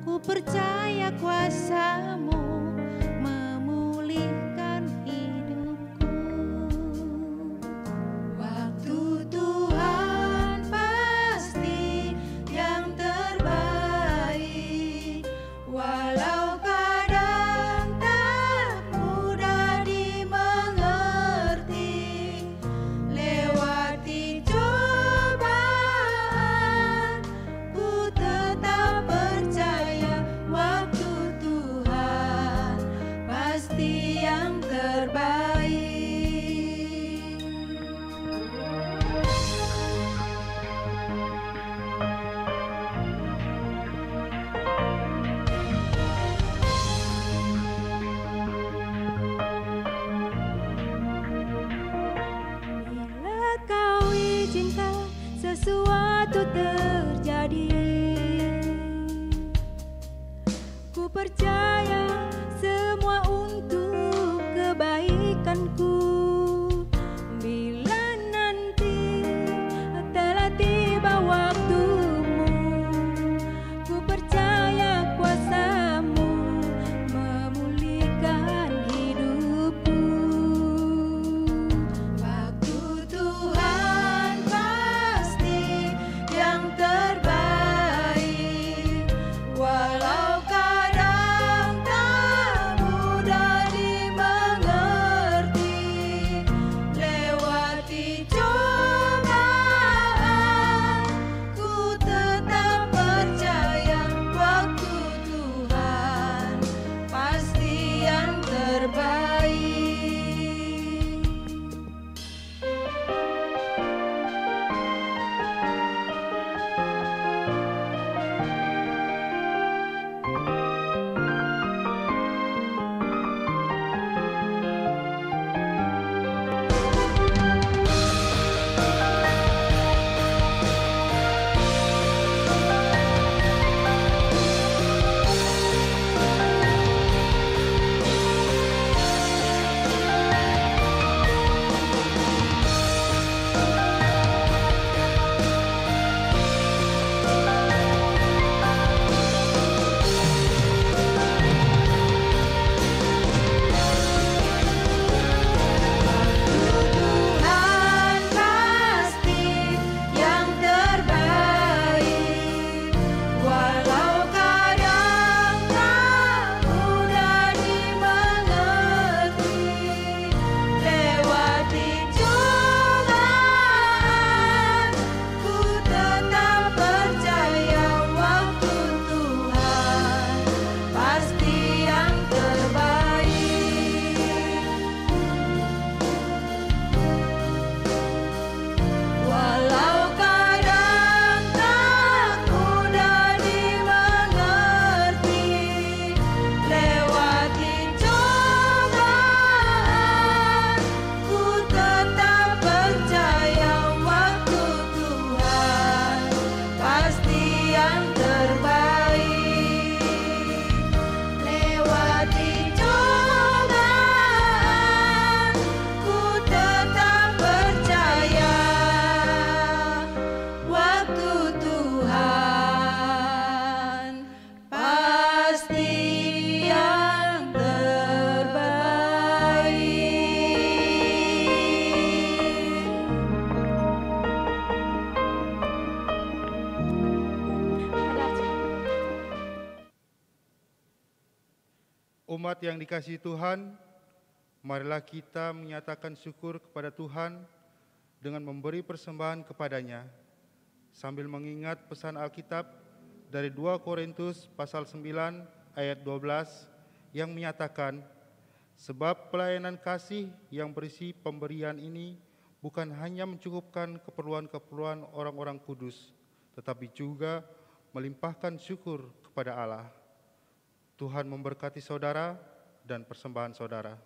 ku percaya kuasa-Mu memulihkan hidupku. Waktu Tuhan pasti yang terbaik, walau kadang tak mudah dimengerti. Lewati cobaan, ku tetap percaya waktu Tuhan pasti yang terbaik. Bila Kau izinkan sesuatu terjadi, ku percaya semua untuk kebaikanku. Bila nanti telah tiba waktumu, ku percaya kuasa-Mu memulihkan hidupku. Waktu Tuhan pasti yang terbaik. Umat yang dikasihi Tuhan, marilah kita menyatakan syukur kepada Tuhan dengan memberi persembahan kepadanya, sambil mengingat pesan Alkitab dari 2 Korintus pasal 9 ayat 12 yang menyatakan, sebab pelayanan kasih yang berisi pemberian ini bukan hanya mencukupkan keperluan-keperluan orang-orang kudus, tetapi juga melimpahkan syukur kepada Allah. Tuhan memberkati saudara dan persembahan saudara.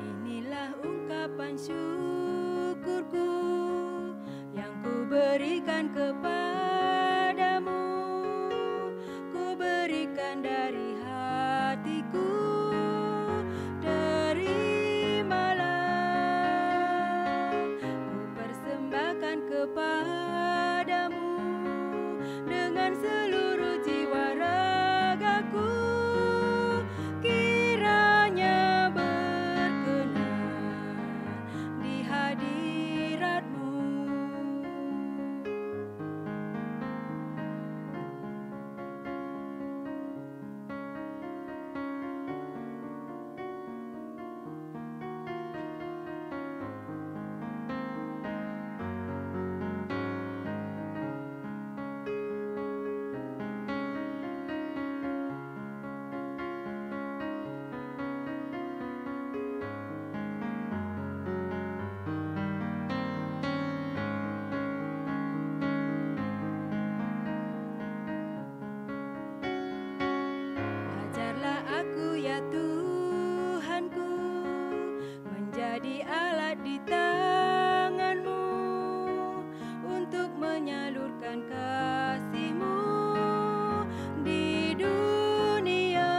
Inilah ungkapan syukurku yang ku berikan kepadamu, ku berikan dari hatiku. Kepadamu dengan seluruh jiwa ragaku, kiranya berkenan di hadirat-Mu. Ya Tuhanku, menjadi alat di tangan-Mu untuk menyalurkan kasih-Mu di dunia.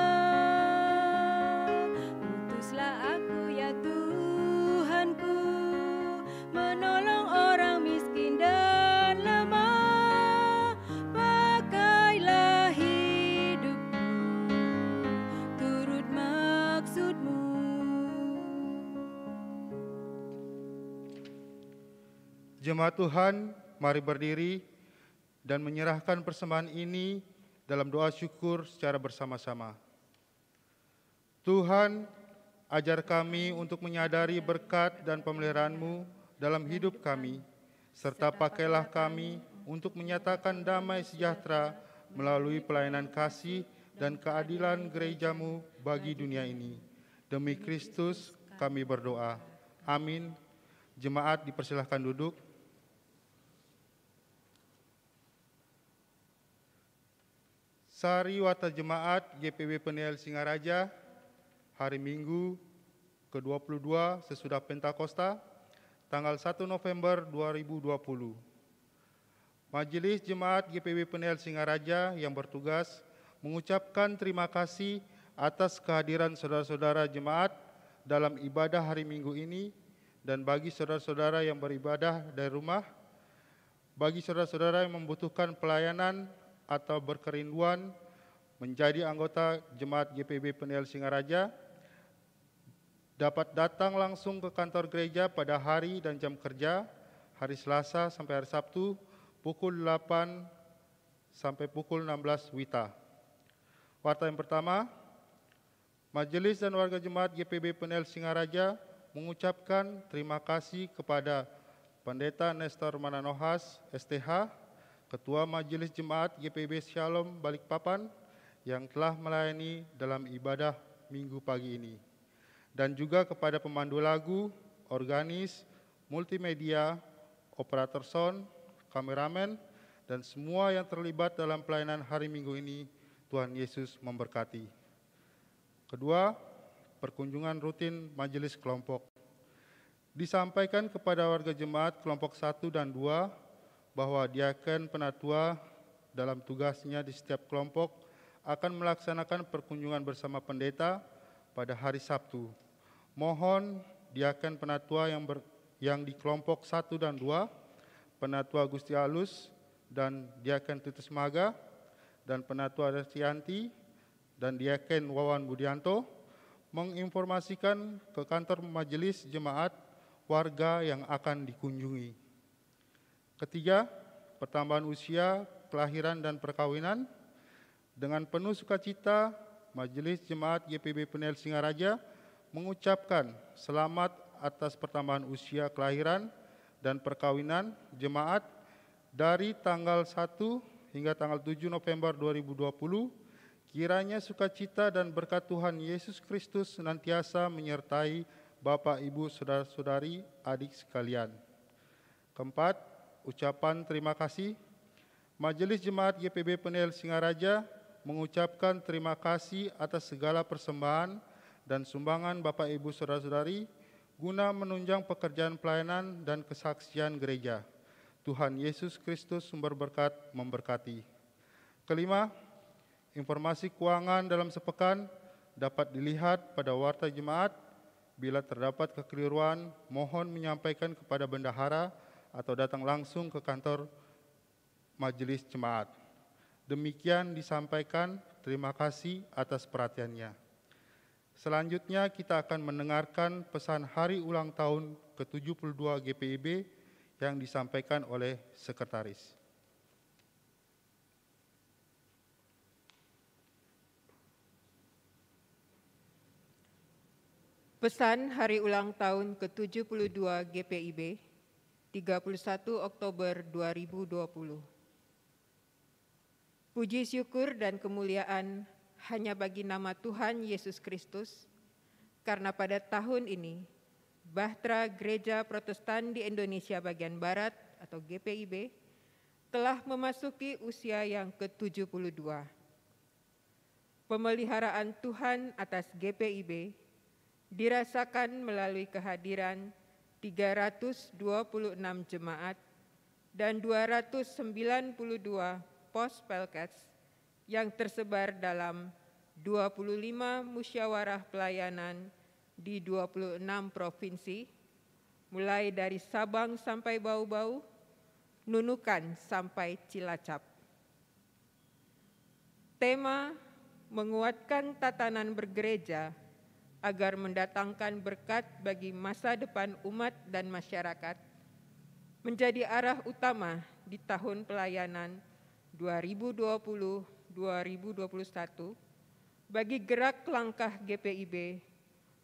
Utuslah aku ya Tuhanku, menolong orang miskin dan lemah. Pakailah hidupku turut maksud-Mu. Jemaat Tuhan, mari berdiri dan menyerahkan persembahan ini dalam doa syukur secara bersama-sama. Tuhan, ajar kami untuk menyadari berkat dan pemeliharaan-Mu dalam hidup kami, serta pakailah kami untuk menyatakan damai sejahtera melalui pelayanan kasih dan keadilan gereja-Mu bagi dunia ini. Demi Kristus kami berdoa. Amin. Jemaat dipersilahkan duduk. Sari Wata Jemaat GPB Peniel Singaraja, hari Minggu ke-22 sesudah Pentakosta, tanggal 1 November 2020. Majelis Jemaat GPB Peniel Singaraja yang bertugas mengucapkan terima kasih atas kehadiran saudara-saudara jemaat dalam ibadah hari Minggu ini, dan bagi saudara-saudara yang beribadah dari rumah, bagi saudara-saudara yang membutuhkan pelayanan atau berkerinduan menjadi anggota Jemaat GPB Peniel Singaraja, dapat datang langsung ke kantor gereja pada hari dan jam kerja, hari Selasa sampai hari Sabtu, pukul 8 sampai pukul 16 WITA. Warta yang pertama, Majelis dan warga Jemaat GPB Peniel Singaraja mengucapkan terima kasih kepada Pendeta Nestor Mananohas, STH, Ketua Majelis Jemaat GPB Shalom Balikpapan, yang telah melayani dalam ibadah Minggu pagi ini. Dan juga kepada pemandu lagu, organis, multimedia, operator sound, kameramen, dan semua yang terlibat dalam pelayanan hari Minggu ini. Tuhan Yesus memberkati. Kedua, perkunjungan rutin majelis kelompok. Disampaikan kepada warga jemaat kelompok 1 dan 2 bahwa diaken penatua dalam tugasnya di setiap kelompok akan melaksanakan perkunjungan bersama pendeta pada hari Sabtu. Mohon diaken penatua yang di kelompok 1 dan 2, penatua Gusti Alus dan diaken Titus Maga, dan penatua Resianti dan diaken Wawan Budianto menginformasikan ke kantor majelis jemaat warga yang akan dikunjungi. Ketiga, pertambahan usia, kelahiran dan perkawinan. Dengan penuh sukacita, Majelis Jemaat GPIB Penel Singaraja mengucapkan selamat atas pertambahan usia kelahiran dan perkawinan jemaat dari tanggal 1 hingga tanggal 7 November 2020. Kiranya sukacita dan berkat Tuhan Yesus Kristus senantiasa menyertai Bapak, Ibu, Saudara-saudari, adik sekalian. Keempat, ucapan terima kasih. Majelis Jemaat GPIB Penel Singaraja mengucapkan terima kasih atas segala persembahan dan sumbangan Bapak, Ibu, Saudara-saudari guna menunjang pekerjaan pelayanan dan kesaksian gereja. Tuhan Yesus Kristus sumber berkat memberkati. Kelima, informasi keuangan dalam sepekan dapat dilihat pada warta jemaat. Bila terdapat kekeliruan, mohon menyampaikan kepada bendahara atau datang langsung ke kantor majelis jemaat. Demikian disampaikan, terima kasih atas perhatiannya. Selanjutnya kita akan mendengarkan pesan hari ulang tahun ke-72 GPIB yang disampaikan oleh Sekretaris. Pesan hari ulang tahun ke-72 GPIB, 31 Oktober 2020. Puji syukur dan kemuliaan hanya bagi nama Tuhan Yesus Kristus, karena pada tahun ini, Bahtera Gereja Protestan di Indonesia bagian Barat atau GPIB telah memasuki usia yang ke-72. Pemeliharaan Tuhan atas GPIB dirasakan melalui kehadiran 326 jemaat dan 292 pos Pelkats yang tersebar dalam 25 musyawarah pelayanan di 26 provinsi, mulai dari Sabang sampai Bau-Bau, Nunukan sampai Cilacap. Tema menguatkan tatanan bergereja agar mendatangkan berkat bagi masa depan umat dan masyarakat menjadi arah utama di tahun pelayanan 2020-2021 bagi gerak langkah GPIB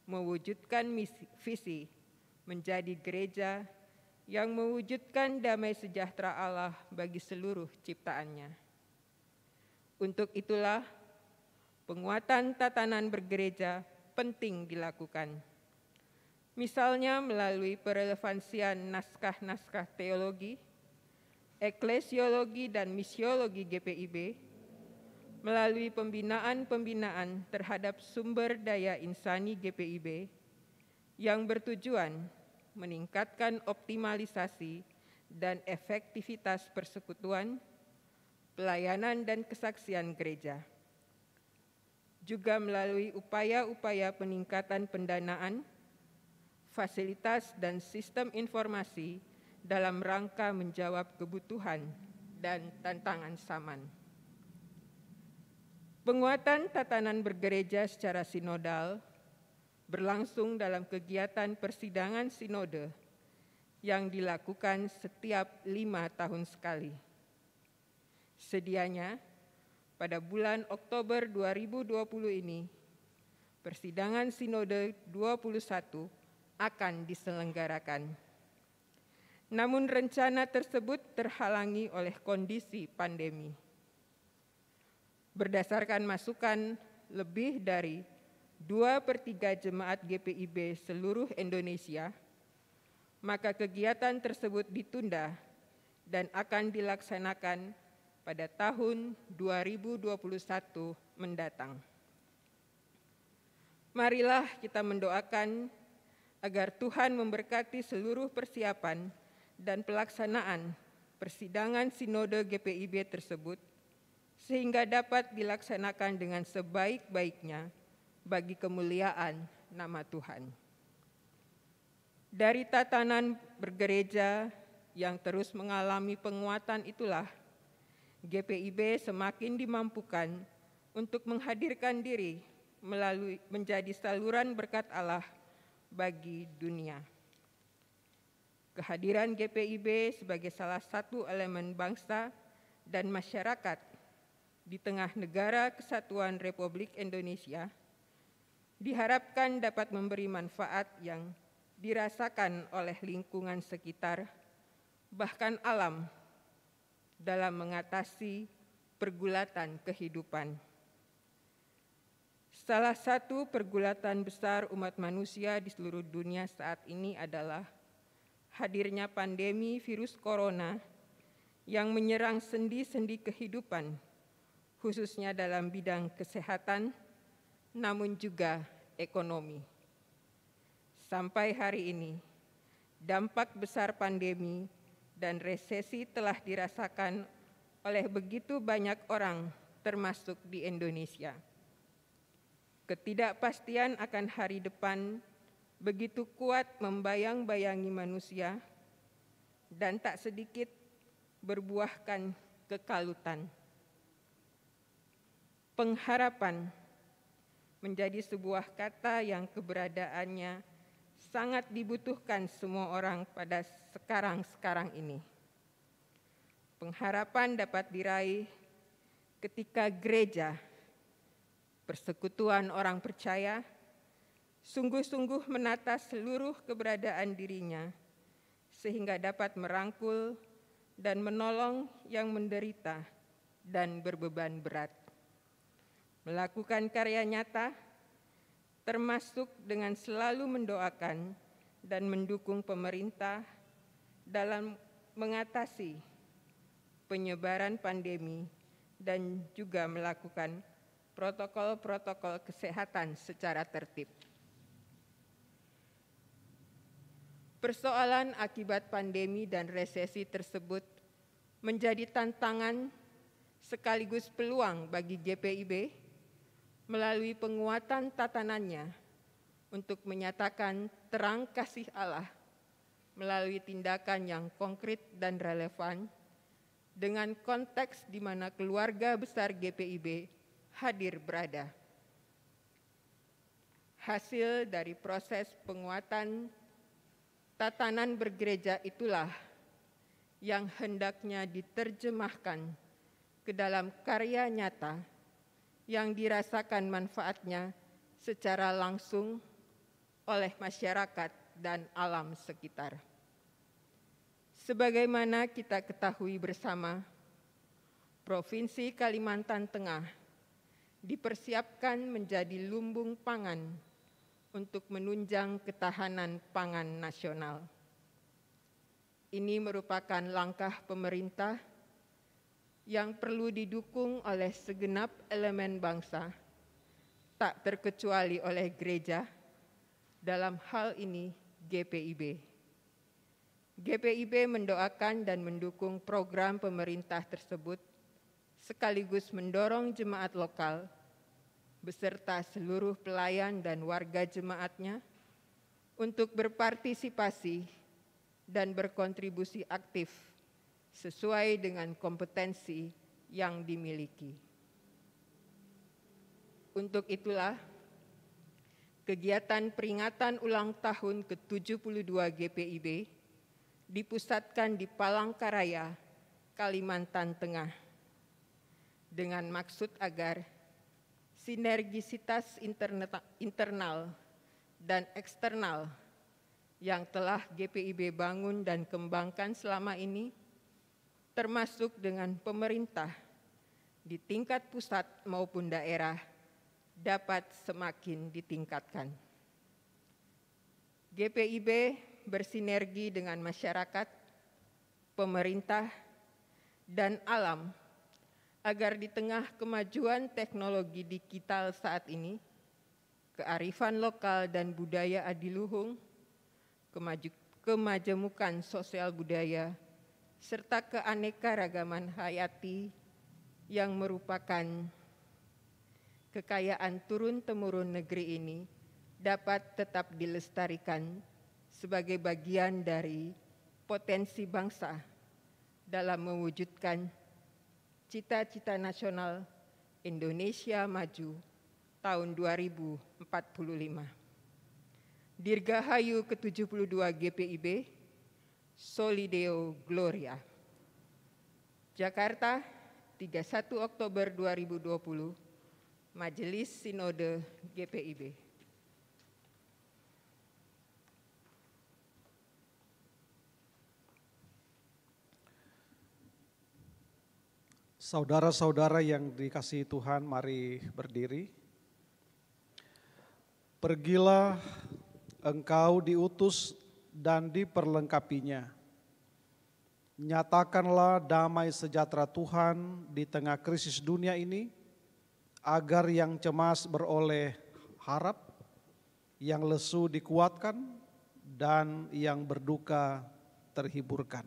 mewujudkan visi menjadi gereja yang mewujudkan damai sejahtera Allah bagi seluruh ciptaannya. Untuk itulah penguatan tatanan bergereja penting dilakukan. Misalnya melalui perelevansian naskah-naskah teologi, eklesiologi dan misiologi GPIB, melalui pembinaan-pembinaan terhadap sumber daya insani GPIB yang bertujuan meningkatkan optimalisasi dan efektivitas persekutuan, pelayanan dan kesaksian gereja. Juga melalui upaya-upaya peningkatan pendanaan, fasilitas dan sistem informasi dalam rangka menjawab kebutuhan dan tantangan zaman. Penguatan tatanan bergereja secara sinodal berlangsung dalam kegiatan persidangan sinode yang dilakukan setiap 5 tahun sekali. Sedianya, pada bulan Oktober 2020 ini, persidangan Sinode 21 akan diselenggarakan. Namun rencana tersebut terhalangi oleh kondisi pandemi. Berdasarkan masukan lebih dari 2/3 jemaat GPIB seluruh Indonesia, maka kegiatan tersebut ditunda dan akan dilaksanakan pada tahun 2021 mendatang. Marilah kita mendoakan agar Tuhan memberkati seluruh persiapan dan pelaksanaan persidangan Sinode GPIB tersebut, sehingga dapat dilaksanakan dengan sebaik-baiknya bagi kemuliaan nama Tuhan. Dari tatanan bergereja yang terus mengalami penguatan itulah, GPIB semakin dimampukan untuk menghadirkan diri melalui menjadi saluran berkat Allah bagi dunia. Kehadiran GPIB sebagai salah satu elemen bangsa dan masyarakat di tengah negara kesatuan Republik Indonesia diharapkan dapat memberi manfaat yang dirasakan oleh lingkungan sekitar, bahkan alam, dalam mengatasi pergulatan kehidupan. Salah satu pergulatan besar umat manusia di seluruh dunia saat ini adalah hadirnya pandemi virus corona yang menyerang sendi-sendi kehidupan, khususnya dalam bidang kesehatan, namun juga ekonomi. Sampai hari ini, dampak besar pandemi dan resesi telah dirasakan oleh begitu banyak orang, termasuk di Indonesia. Ketidakpastian akan hari depan begitu kuat membayang-bayangi manusia dan tak sedikit berbuahkan kekalutan. Pengharapan menjadi sebuah kata yang keberadaannya sangat dibutuhkan semua orang pada sekarang ini. Pengharapan dapat diraih ketika gereja, persekutuan orang percaya, sungguh-sungguh menata seluruh keberadaan dirinya sehingga dapat merangkul dan menolong yang menderita dan berbeban berat. Melakukan karya nyata termasuk dengan selalu mendoakan dan mendukung pemerintah dalam mengatasi penyebaran pandemi dan juga melakukan protokol-protokol kesehatan secara tertib. Persoalan akibat pandemi dan resesi tersebut menjadi tantangan sekaligus peluang bagi GPIB melalui penguatan tatanannya untuk menyatakan terang kasih Allah melalui tindakan yang konkret dan relevan dengan konteks di mana keluarga besar GPIB hadir berada. Hasil dari proses penguatan tatanan bergereja itulah yang hendaknya diterjemahkan ke dalam karya nyata yang dirasakan manfaatnya secara langsung oleh masyarakat dan alam sekitar. Sebagaimana kita ketahui bersama, Provinsi Kalimantan Tengah dipersiapkan menjadi lumbung pangan untuk menunjang ketahanan pangan nasional. Ini merupakan langkah pemerintah yang perlu didukung oleh segenap elemen bangsa, tak terkecuali oleh gereja, dalam hal ini GPIB. GPIB mendoakan dan mendukung program pemerintah tersebut, sekaligus mendorong jemaat lokal beserta seluruh pelayan dan warga jemaatnya untuk berpartisipasi dan berkontribusi aktif sesuai dengan kompetensi yang dimiliki. Untuk itulah, kegiatan peringatan ulang tahun ke-72 GPIB dipusatkan di Palangkaraya, Kalimantan Tengah, dengan maksud agar sinergisitas internal dan eksternal yang telah GPIB bangun dan kembangkan selama ini, termasuk dengan pemerintah di tingkat pusat maupun daerah, dapat semakin ditingkatkan. GPIB bersinergi dengan masyarakat, pemerintah, dan alam agar di tengah kemajuan teknologi digital saat ini, kearifan lokal dan budaya adiluhung, kemajemukan sosial budaya, serta keanekaragaman hayati yang merupakan kekayaan turun-temurun negeri ini dapat tetap dilestarikan sebagai bagian dari potensi bangsa dalam mewujudkan cita-cita nasional Indonesia Maju tahun 2045. Dirgahayu ke-72 GPIB, Soli Deo Gloria. Jakarta, 31 Oktober 2020, Majelis Sinode GPIB. Saudara-saudara yang dikasihi Tuhan, mari berdiri. Pergilah, engkau diutus dan diperlengkapinya. Nyatakanlah damai sejahtera Tuhan di tengah krisis dunia ini, agar yang cemas beroleh harap, yang lesu dikuatkan, dan yang berduka terhiburkan.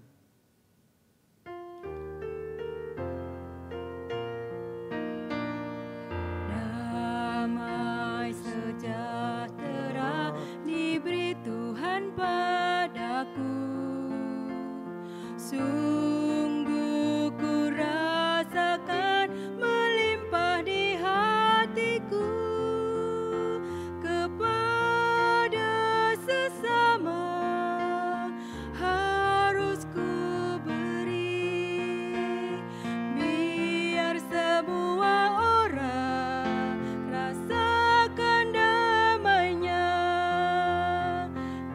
Damai sejahtera diberi Tuhan padaku, sungguh ku rasakan melimpah di hatiku. Kepada sesama harus ku beri, biar semua orang rasakan damainya.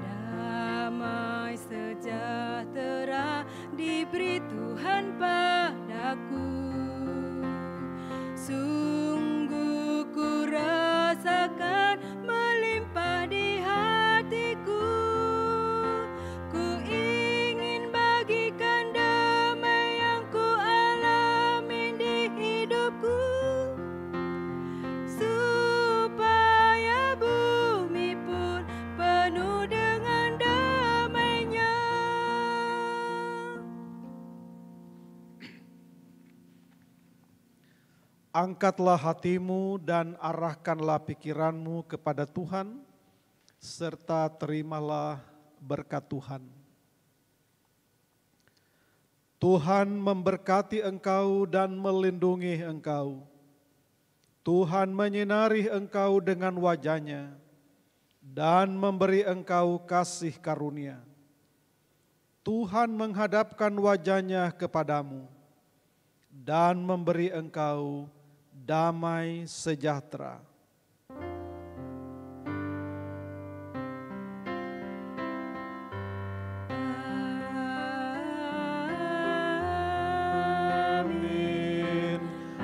Damai sejahtera diberi Tuhan padaku, sungguh ku rasakan melimpah di hatiku. Ku ingin bagikan damai yang ku alami di hidupku, supaya bumi pun penuh dengan damainya. Angkatlah hatimu dan arahkanlah pikiranmu kepada Tuhan, serta terimalah berkat Tuhan. Tuhan memberkati engkau dan melindungi engkau. Tuhan menyinari engkau dengan wajah-Nya dan memberi engkau kasih karunia. Tuhan menghadapkan wajah-Nya kepadamu dan memberi engkau damai sejahtera. Amin.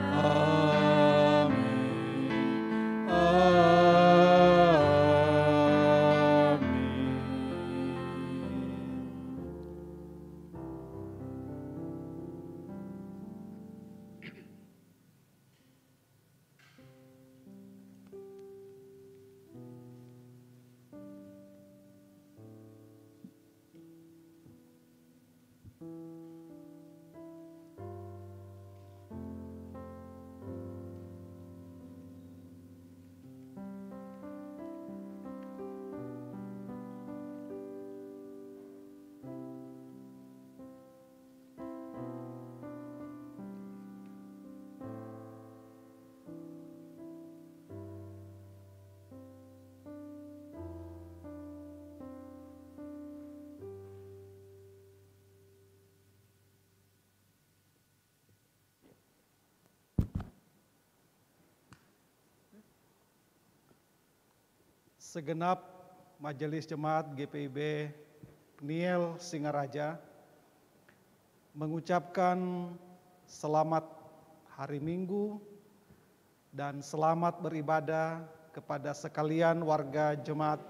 Amin. Segenap Majelis Jemaat GPIB Pniel Singaraja mengucapkan selamat hari Minggu dan selamat beribadah kepada sekalian warga Jemaat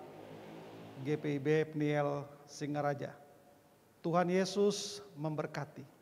GPIB Pniel Singaraja. Tuhan Yesus memberkati.